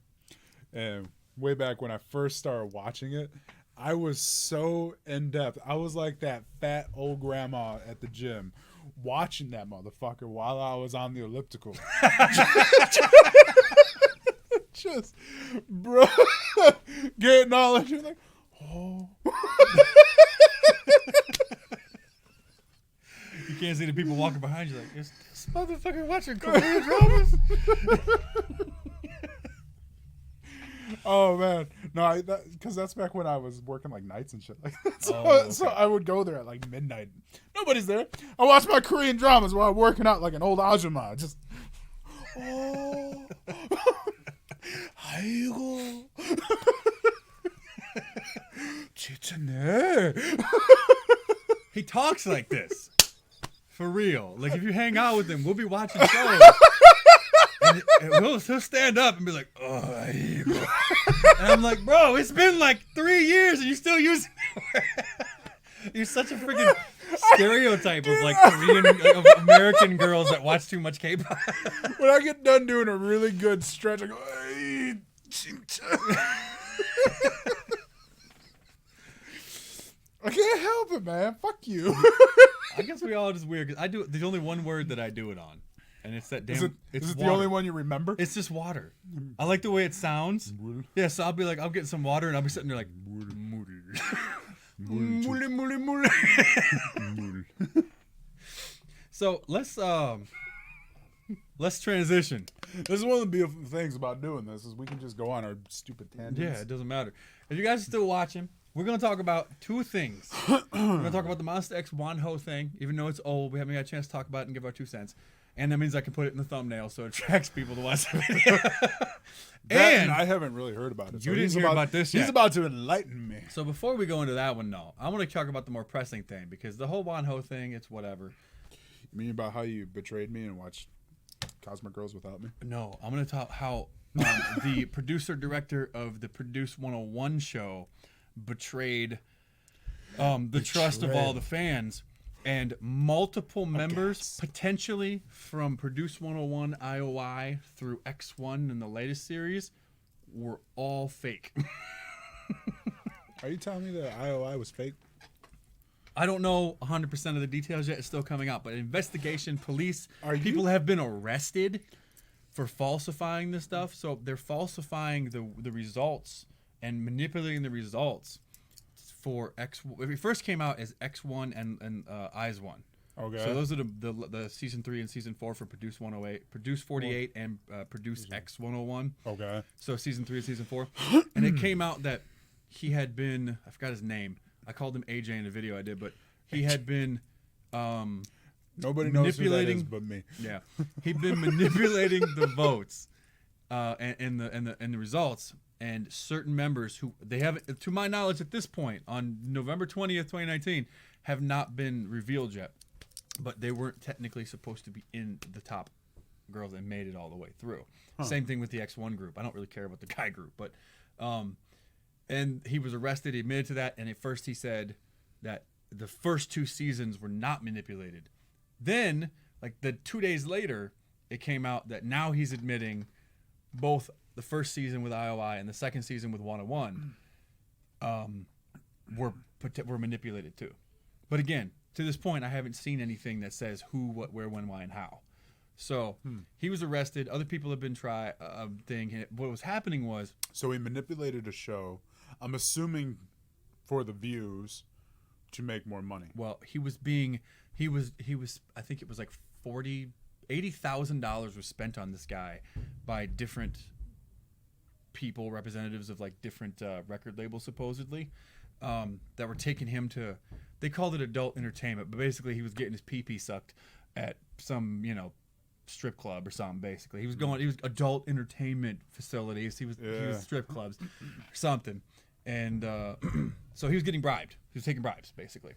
and way back when I first started watching it, I was so in depth. I was like that fat old grandma at the gym watching that motherfucker while I was on the elliptical. Just, bro, getting all into like, oh. You can't see the people walking behind you like, is this motherfucker watching Korean dramas? Oh man, no, because that's back when I was working like nights and shit like that. So, Oh, okay. so I would go there at like midnight. Nobody's there. I watch my Korean dramas while I'm working out like an old ajumma. Just, oh, 아이고, 지쳤네. He talks like this. For real. Like, if you hang out with him, we'll be watching shows. and he'll stand up and be like, oh, here you go. And I'm like, bro, it's been like 3 years and you still using it. You're such a freaking stereotype of like Korean, of American girls that watch too much K-pop. When I get done doing a really good stretch, I go, I can't help it, man. Fuck you. I guess we all just weird. 'Cause I do. There's only one word that I do it on, and it's that damn. Is it water. the only one you remember? It's just water. I like the way it sounds. Yeah, so I'll be like, I'm getting some water, and I'll be sitting there like, mule, mule, mule. So let's transition. This is one of the beautiful things about doing this is we can just go on our stupid tangents. Yeah, it doesn't matter. If you guys are still watching, we're going to talk about two things. We're going to talk about the Monsta X Wonho thing, even though it's old. We haven't got a chance to talk about it and give our 2 cents. And that means I can put it in the thumbnail so it attracts people to watch the video. And I haven't really heard about it. You didn't hear about this yet. He's about to enlighten me. So before we go into that one, no. I want to talk about the more pressing thing because the whole Wonho thing, it's whatever. You mean about how you betrayed me and watched Cosmic Girls without me? No, I'm going to talk how the producer-director of the Produce 101 show betrayed the trust of all the fans, and multiple members potentially from Produce 101 IOI through X1 in the latest series were all fake. Are you telling me that IOI was fake? I don't know 100% of the details yet. It's still coming out, but investigation, police, people have been arrested for falsifying this stuff. So they're falsifying the results and manipulating the results for X. It first came out as X1 and Eyes 1. Okay. So those are the season 3 and season 4 for Produce 108, Produce 48, and Produce X 101. Okay. So season 3 and season 4, and it came out that he had been, I forgot his name. I called him AJ in the video I did, but he had been nobody knows who that is but me. Yeah, he'd been manipulating the votes and the results. And certain members who they haven't, to my knowledge at this point, on November 20th, 2019, have not been revealed yet. But they weren't technically supposed to be in the top girls that made it all the way through. Huh. Same thing with the X1 group. I don't really care about the guy group. But, and he was arrested. He admitted to that. And at first he said that the first 2 seasons were not manipulated. Then, like the 2 days later, it came out that now he's admitting both the first season with IOI and the second season with 101 were manipulated too. But again, to this point, I haven't seen anything that says who, what, where, when, why, and how. So he was arrested. Other people have been thing. What was happening was, so he manipulated a show. I'm assuming for the views to make more money. Well, he was. I think it was like $80,000 was spent on this guy by different people, representatives of like different record labels supposedly, that were taking him to, they called it adult entertainment, but basically he was getting his pee-pee sucked at some, strip club or something. Basically he was adult entertainment facilities, he was strip clubs or something, and so he was getting bribed, he was taking bribes basically.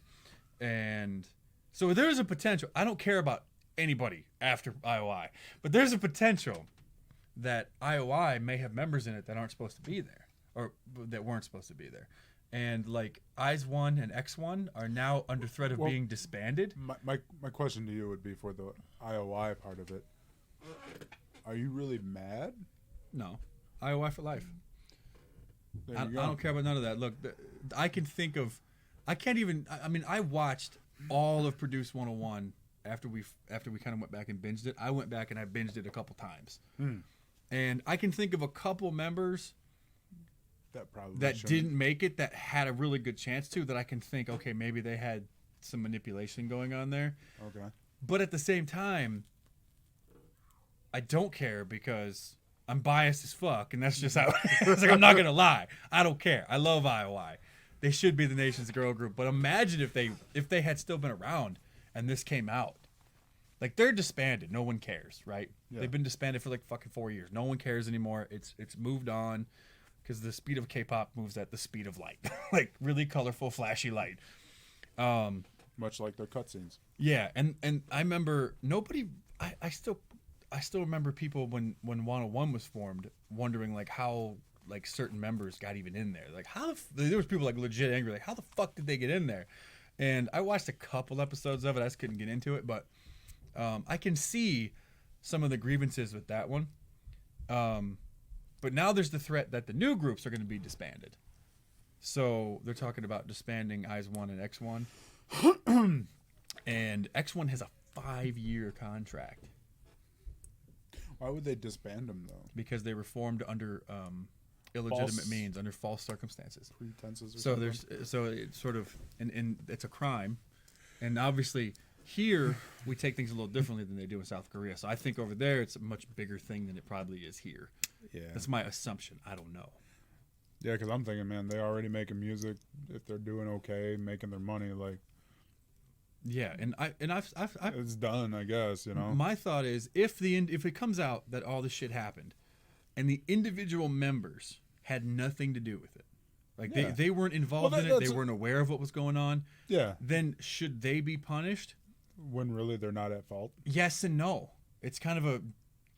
And so there's a potential, I don't care about anybody after IOI, but there's a potential that IOI may have members in it that aren't supposed to be there, or that weren't supposed to be there. And like Eyes 1 and X1 are now under threat of being disbanded. My question to you would be for the IOI part of it. Are you really mad? No. IOI for life. I don't care about none of that. Look, I watched all of Produce 101 after we kind of went back and binged it. I went back and I binged it a couple times. And I can think of a couple members that didn't make it that had a really good chance to, that I can think, okay, maybe they had some manipulation going on there. Okay. But at the same time, I don't care because I'm biased as fuck, and that's just how it's like, I'm not going to lie. I don't care. I love IOI. They should be the nation's girl group. But imagine if they had still been around and this came out. Like, they're disbanded. No one cares, right? Yeah. They've been disbanded for like fucking 4 years. No one cares anymore. It's moved on because the speed of K-pop moves at the speed of light. Like, really colorful, flashy light. much like their cutscenes. Yeah, and I remember nobody. I still remember people when 101 was formed wondering like how like certain members got even in there. Like how there was people like legit angry like how the fuck did they get in there? And I watched a couple episodes of it. I just couldn't get into it, but I can see some of the grievances with that one. But now there's the threat that the new groups are going to be disbanded. So they're talking about disbanding IZ*ONE and X1. And X1 has a 5-year contract. Why would they disband them though? Because they were formed under illegitimate means, under false circumstances. Pretenses or So something? so it's sort of and it's a crime. And obviously here we take things a little differently than they do in South Korea. So I think over there it's a much bigger thing than it probably is here. Yeah. That's my assumption. I don't know. Yeah, because I'm thinking, man, they already making music. If they're doing okay, making their money, like Yeah, and I've it's done, I guess. You know. my thought is if it comes out that all this shit happened, and the individual members had nothing to do with it, like Yeah. they weren't involved Well, in it, they that's weren't aware of what was going on, Yeah. then should they be punished? When really they're not at fault. Yes and no. It's kind of a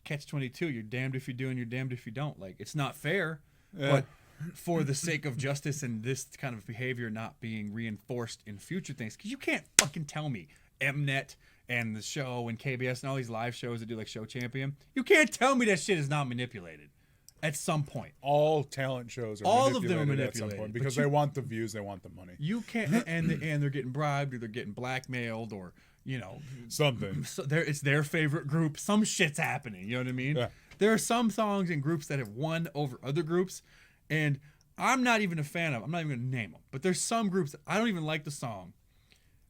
catch-22. You're damned if you do and you're damned if you don't. Like it's not fair, Yeah. but for the sake of justice and this kind of behavior not being reinforced in future things, because you can't fucking tell me Mnet and the show and KBS and all these live shows that do like Show Champion, you can't tell me that shit is not manipulated at some point. All talent shows are All of them are manipulated at some manipulated, point but because you- they want the views, they want the money. You can't, and they're getting bribed or they're getting blackmailed or Something. so it's their favorite group. Some shit's happening. You know what I mean? Yeah. There are some songs and groups that have won over other groups, and I'm not even a fan of. I'm not even gonna name them, but there's some groups that I don't even like the song,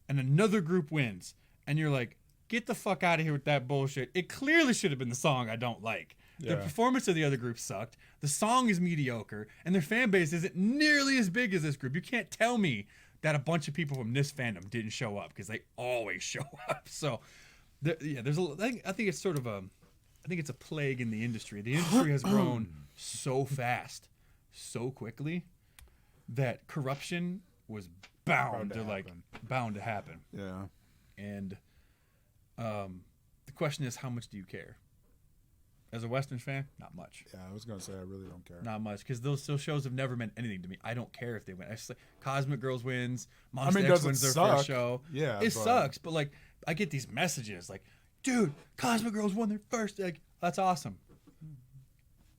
and another group wins, and you're like, get the fuck out of here with that bullshit. It clearly should have been the song I don't like. The Yeah. performance of the other group sucked. The song is mediocre, and their fan base isn't nearly as big as this group. You can't tell me that a bunch of people from this fandom didn't show up because they always show up. So, there's I think it's sort of I think it's a plague in the industry. The industry has grown so fast, so quickly, that corruption was bound to happen. Yeah. And the question is, how much do you care? As a Western fan, not much. Yeah, I was gonna say I really don't care. Not much, because those shows have never meant anything to me. I don't care if they win. I just, like, Cosmic Girls wins. Monsta X does it wins their suck? first show. Yeah, it but- sucks. But like, I get these messages like, "Dude, Cosmic Girls won their first." Like, that's awesome.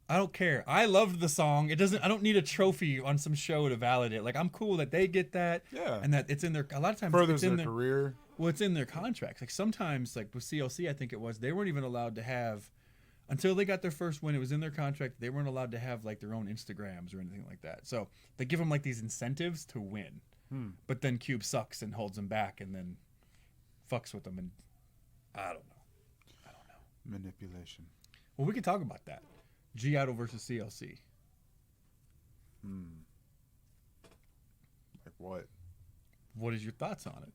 I don't care. I loved the song. It doesn't. I don't need a trophy on some show to validate. Like, I'm cool that they get that. Yeah. And that it's in their. A lot of times, Furthers it's in their their career. Well, it's in their contracts. Like sometimes, like with CLC, I think it was, they weren't even allowed to have, until they got their first win, it was in their contract, they weren't allowed to have like their own Instagrams or anything like that. So they give them like these incentives to win. But then Cube sucks and holds them back and then fucks with them. And I don't know. Manipulation. Well, we can talk about that. G Idol versus CLC. Like what? What is your thoughts on it?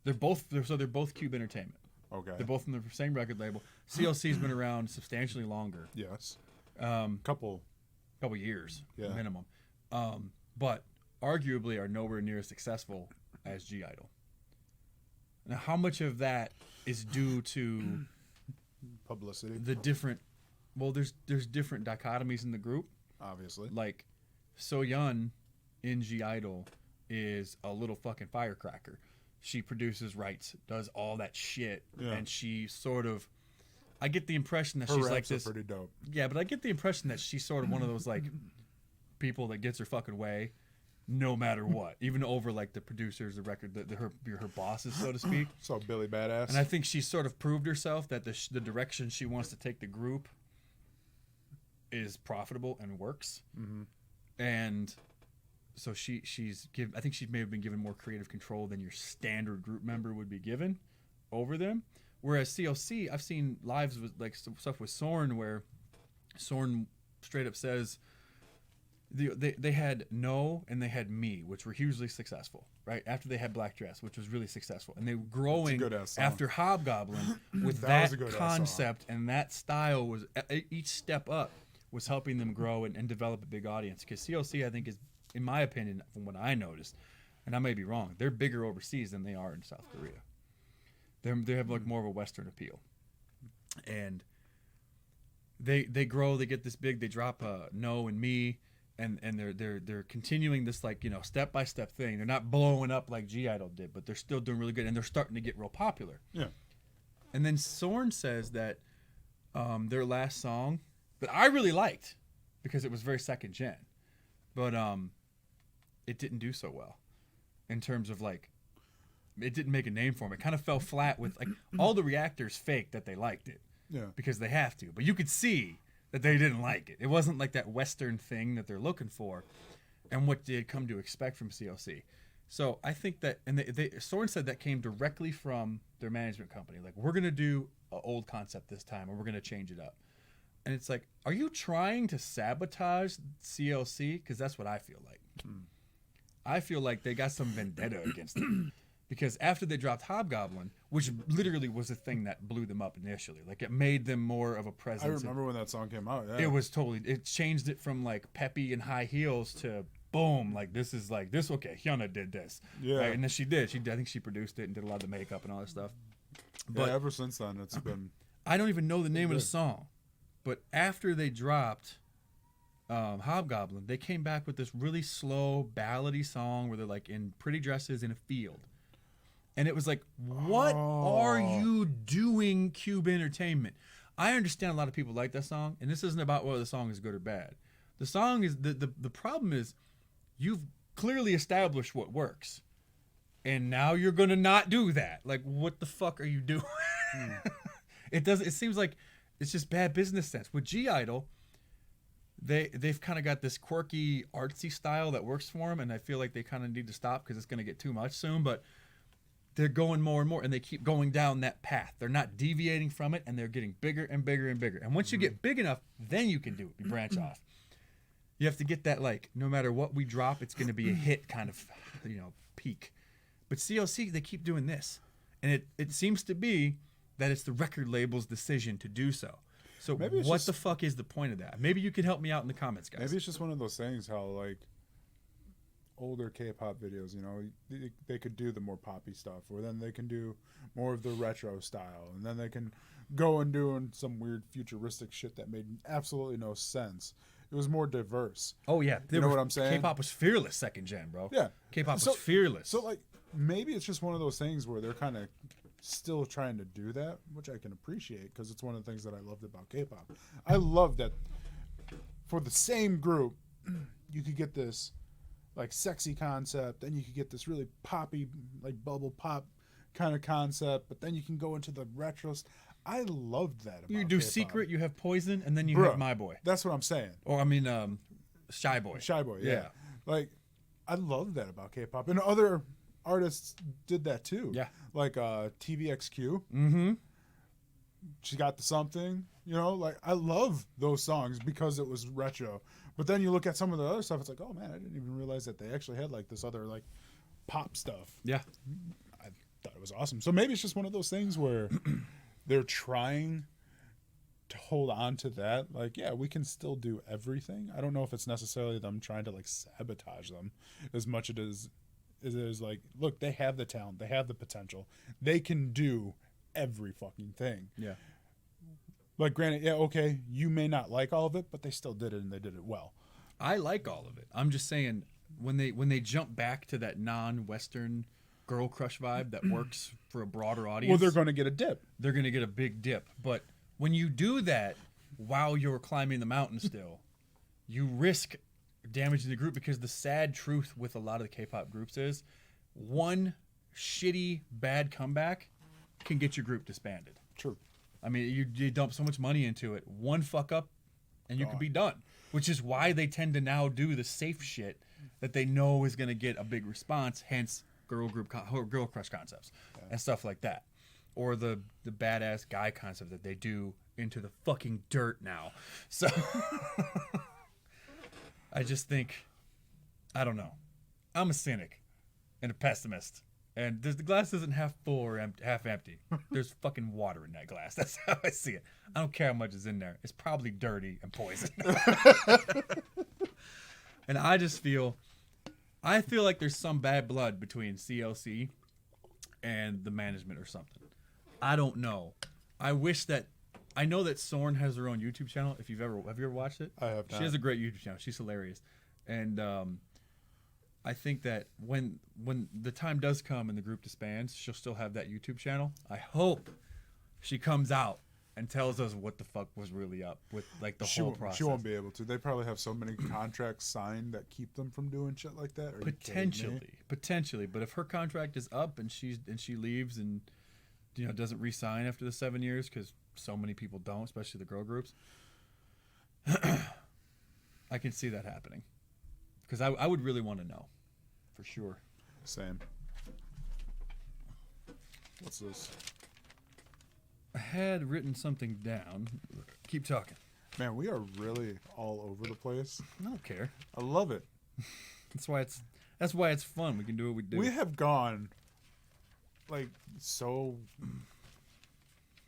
They're both Cube Entertainment. Okay. They're both from the same record label. CLC's been around substantially longer. Yes. Couple years Yeah. minimum, but arguably are nowhere near as successful as G Idol. Now, how much of that is due to Publicity. the different? Well, there's different dichotomies in the group. Obviously. Like, So-yeon in G Idol is a little fucking firecracker. She produces, writes, does all that shit, Yeah. and she sort of. I get the impression that Her she's raps like are this. pretty dope. Yeah, but I get the impression that she's sort of one of those like people that gets her fucking way, no matter what, even over like the producers, the record, her bosses, so to speak. So Billy Badass. And I think she's sort of proved herself that the direction she wants to take the group is profitable and works. And so I think she may have been given more creative control than your standard group member would be given over them. Whereas CLC, I've seen lives with like stuff with Sorn where Sorn straight up says they had No and they had Me, which were hugely successful, right? After they had Black Dress, which was really successful. And they were growing good-ass song. after Hobgoblin with That that, was a good-ass concept and that style was each step up was helping them grow and develop a big audience. Because CLC, I think, is, in my opinion, from what I noticed, and I may be wrong, they're bigger overseas than they are in South Korea. They have like more of a Western appeal, and they grow. They get this big. They drop No and Me, and they're continuing this like step by step thing. They're not blowing up like G Idol did, but they're still doing really good, and they're starting to get real popular. Yeah. And then Sorn says that their last song that I really liked because it was very second gen, but it didn't do so well in terms of like it didn't make a name for them. It kind of fell flat with like all the reactors faked that they liked it. Yeah. Because they have to, but you could see that they didn't like it. It wasn't like that Western thing that they're looking for, and what they had come to expect from CLC. So I think that, and Sorn said that came directly from their management company. Like, we're gonna do an old concept this time, and we're gonna change it up. And it's like, are you trying to sabotage CLC? Because that's what I feel like. I feel like they got some vendetta against them. Because after they dropped Hobgoblin, which literally was the thing that blew them up initially, like it made them more of a presence. I remember when that song came out. Yeah. It was totally, it changed it from like peppy and high heels to boom, like this is like this. Okay, Hyuna did this, Yeah. right? And then she did. I think she produced it and did a lot of the makeup and all that stuff. But yeah, ever since then, it's been. I don't even know the name of the song, but after they dropped Hobgoblin, they came back with this really slow ballady song where they're like in pretty dresses in a field. And it was like, what are you doing, Cube Entertainment? I understand a lot of people like that song, and this isn't about whether the song is good or bad. The song is, the problem is, you've clearly established what works. And now you're going to not do that. Like, what the fuck are you doing? It seems like it's just bad business sense. With G Idol, they've kind of got this quirky, artsy style that works for them, and I feel like they kind of need to stop because it's going to get too much soon, but they're going more and more, and they keep going down that path. They're not deviating from it, and they're getting bigger and bigger and bigger. And once you get big enough, then you can do it. You branch off. You have to get that, like, no matter what we drop, it's going to be a hit kind of, peak. But CLC, they keep doing this. And it seems to be that it's the record label's decision to do so. So what the fuck is the point of that? Maybe you can help me out in the comments, guys. Maybe it's just one of those things how, like, older K-pop videos, they could do the more poppy stuff, or then they can do more of the retro style, and then they can go and do some weird futuristic shit that made absolutely no sense. It was more diverse. Oh yeah, you know what I'm saying? K-pop was fearless second gen, bro. Yeah, K-pop was fearless. So like maybe it's just one of those things where they're kind of still trying to do that, which I can appreciate because it's one of the things that I loved about K-pop. I love that for the same group, you could get this like sexy concept, then you could get this really poppy, like bubble pop kind of concept, but then you can go into the retros. I loved that about you do K-pop. Secret, you have Poison, and then you have My Boy. That's what I'm saying. Or I mean, Shy Boy. Shy Boy, yeah. Like, I love that about K-pop, and other artists did that too. Yeah, like TVXQ. Mm-hmm. She Got the Something. Like I love those songs because it was retro. But then you look at some of the other stuff, it's like, oh man, I didn't even realize that they actually had like this other like pop stuff. Yeah. I thought it was awesome. So maybe it's just one of those things where they're trying to hold on to that. Like, yeah, we can still do everything. I don't know if it's necessarily them trying to like sabotage them as much as it is like, look, they have the talent, they have the potential. They can do every fucking thing. Yeah. Like, granted, yeah, okay, you may not like all of it, but they still did it, and they did it well. I like all of it. I'm just saying, when they jump back to that non-Western girl crush vibe that works for a broader audience, well, they're going to get a dip. They're going to get a big dip. But when you do that while you're climbing the mountain still, you risk damaging the group, because the sad truth with a lot of the K-pop groups is one shitty, bad comeback can get your group disbanded. True. I mean, you dump so much money into it. One fuck up, and you could be done. Which is why they tend to now do the safe shit that they know is going to get a big response. Hence, girl crush concepts and stuff like that, or the badass guy concept that they do into the fucking dirt now. So, I just think, I don't know. I'm a cynic and a pessimist. And the glass isn't half full or half empty. There's fucking water in that glass. That's how I see it. I don't care how much is in there. It's probably dirty and poison. And I just feel I feel like there's some bad blood between CLC and the management or something. I don't know. I know that Sorn has her own YouTube channel. Have you ever watched it? I have not. She has a great YouTube channel. She's hilarious. And I think that when the time does come and the group disbands, she'll still have that YouTube channel. I hope she comes out and tells us what the fuck was really up with like the whole process. She won't be able to. They probably have so many contracts signed that keep them from doing shit like that. Potentially. But if her contract is up and she leaves and doesn't re-sign after the 7 years, because so many people don't, especially the girl groups, I can see that happening. Because I would really want to know, for sure. Same. What's this? I had written something down. Keep talking. Man, we are really all over the place. I don't care. I love it. That's why it's fun. We can do what we do. We have gone like so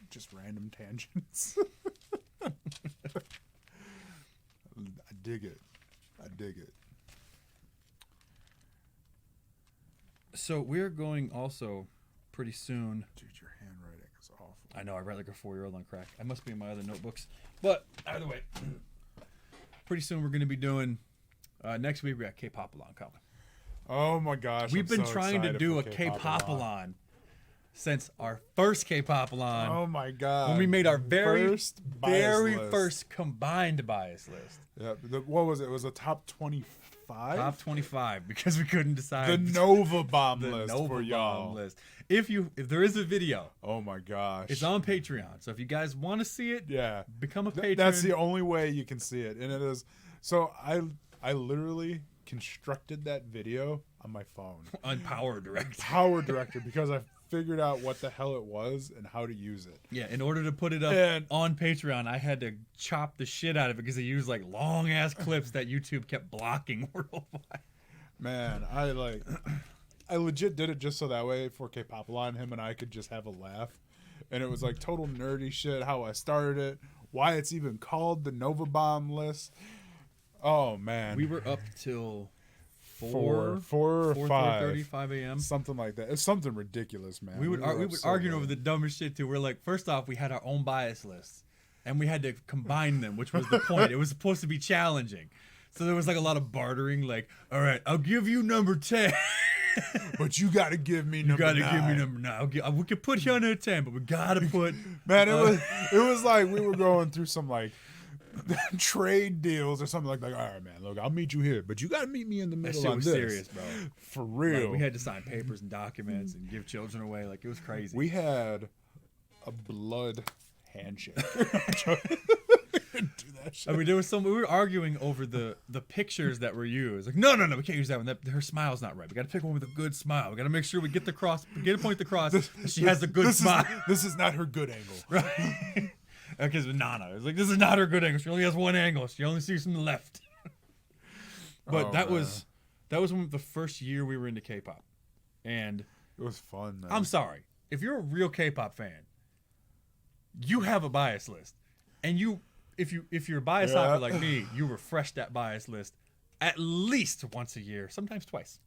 just random tangents. I dig it. So we're going also pretty soon. Dude, your handwriting is awful. I know, I write like a 4-year-old on crack. I must be in my other notebooks. But either way, pretty soon we're going to be doing, next week we got Kpop coming. Oh my gosh. We've been trying to do a Kpop since our first Kpop. Oh my god. When we made our very list. first combined bias list. Yeah, what was it? It was a top 25? Top 25, because we couldn't decide. The Nova Bomb the list Nova for y'all. Bomb list. If there is a video, oh my gosh, it's on Patreon. So if you guys want to see it, yeah, become a patron. That's the only way you can see it, and it is. So I literally constructed that video on my phone on Power Director. Power Director, because I figured out what the hell it was and how to use it. Yeah, in order to put it up on Patreon, I had to chop the shit out of it because they used like long ass clips that YouTube kept blocking worldwide. Man, I legit did it just so that way for Kpop, him and I could just have a laugh. And it was like total nerdy shit, how I started it, why it's even called the Nova Bomb list. Oh man. We were up till 4 or 5. 5 a.m. Something like that. It's something ridiculous, man. We would argue over the dumbest shit too. We're like, first off, we had our own bias lists, and we had to combine them, which was the point. It was supposed to be challenging. So there was like a lot of bartering, like, all right, I'll give you number 10. But you got to give me number 9. You got to give me number 9. We could put you under 10, but we got to put... Man, it was like we were going through some like trade deals or something like that. All right, man, look, I'll meet you here, but you got to meet me in the middle. That shit was serious, bro. For real. Like, we had to sign papers and documents and give children away. Like, it was crazy. We had a blood handshake. Do that shit. I mean, we were arguing over the pictures that were used. Like, no, we can't use that one. Her smile's not right. We got to pick one with a good smile. We got to make sure we get a point across. She has a good smile. This is not her good angle. Right. Because with Nana, it's like, this is not her good angle. She only has one angle. She only sees from the left. But that was the first year we were into K-pop, and it was fun, man. I'm sorry, if you're a real K-pop fan, you have a bias list, and if you're a bias hopper like me, you refresh that bias list at least once a year, sometimes twice.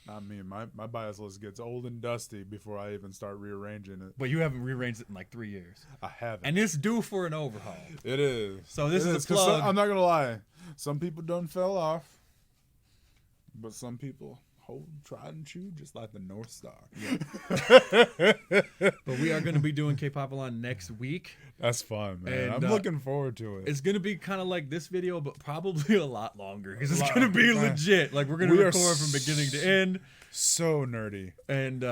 Not me. My bias list gets old and dusty before I even start rearranging it. But you haven't rearranged it in like 3 years. I haven't. And it's due for an overhaul. It is. So this is a plug. I'm not going to lie. Some people done fell off. But some people hold tried and true just like the North Star. Yeah. But we are going to be doing K-Pop next week. That's fun, man. And, I'm looking forward to it. It's going to be kind of like this video, but probably a lot longer because it's going to be legit. Like, we're going to record from beginning to end. So nerdy. And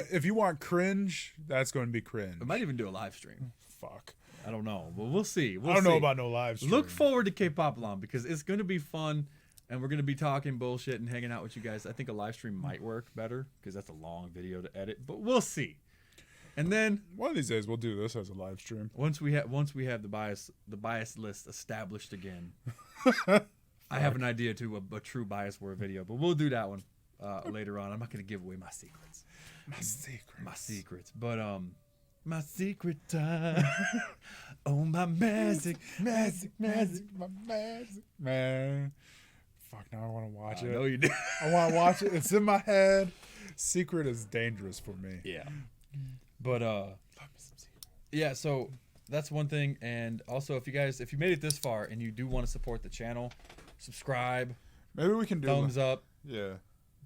if you want cringe, that's going to be cringe. We might even do a live stream. Fuck. I don't know, but we'll see. I don't know about no live stream. Look forward to K-Pop because it's going to be fun. And we're going to be talking bullshit and hanging out with you guys. I think a live stream might work better because that's a long video to edit, but we'll see. And then one of these days we'll do this as a live stream. Once we have the bias list established again, I have an idea to a true bias war video, but we'll do that one later on. I'm not going to give away my secrets. My secrets. But my secret time. Oh, my magic, my magic, man. fuck, now I want to watch I it. know you do. I want to watch it. It's in my head. Secret is dangerous for me. Yeah. But yeah, so that's one thing. And also, if you made it this far and you do want to support the channel, subscribe. Maybe we can do thumbs up. Yeah.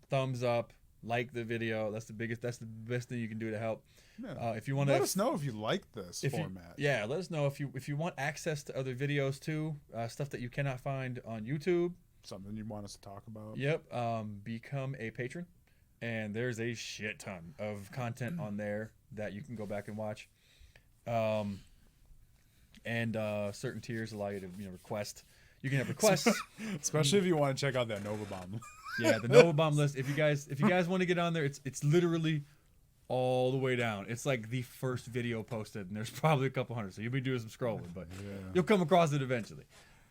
Thumbs up. Like the video. That's the best thing you can do to help. Yeah. If you want to let us know if you like this format. Let us know if you want access to other videos too, stuff that you cannot find on YouTube. Something you want us to talk about. Yep. Become a patron, and there's a shit ton of content on there that you can go back and watch. And certain tiers allow you to request. You can have requests, especially if you want to check out that Nova Bomb. Yeah, the Nova Bomb list. If you guys want to get on there, it's literally all the way down. It's like the first video posted, and there's probably a couple hundred. So you'll be doing some scrolling, but you'll come across it eventually.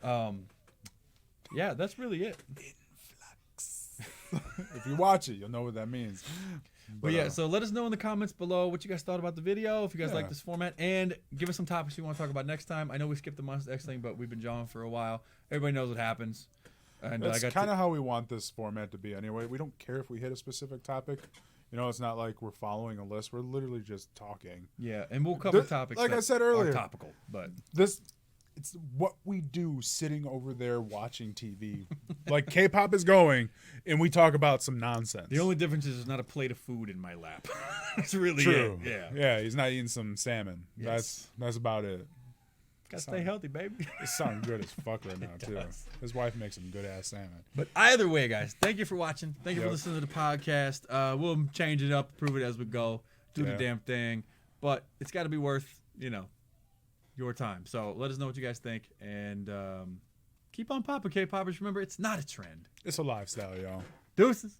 Yeah, that's really it. Influx. If you watch it, you'll know what that means. But yeah, so let us know in the comments below what you guys thought about the video, if you guys like this format, and give us some topics you want to talk about next time. I know we skipped the Monsta X thing, but we've been jawing for a while. Everybody knows what happens. And that's kind of how we want this format to be anyway. We don't care if we hit a specific topic. It's not like we're following a list. We're literally just talking. Yeah, and we'll cover topics like I said earlier, are topical. But it's what we do sitting over there watching TV. Like K-pop is going, and we talk about some nonsense. The only difference is there's not a plate of food in my lap. That's really true. It. Yeah. Yeah, he's not eating some salmon. Yes. That's about it. Gotta stay healthy, baby. It's sounding good as fuck right now, too. His wife makes some good-ass salmon. But either way, guys, thank you for watching. Thank you for listening to the podcast. We'll change it up, prove it as we go, do the damn thing. But it's got to be worth, your time. So let us know what you guys think. And keep on popping, K-Poppers. Remember, it's not a trend. It's a lifestyle, y'all. Deuces.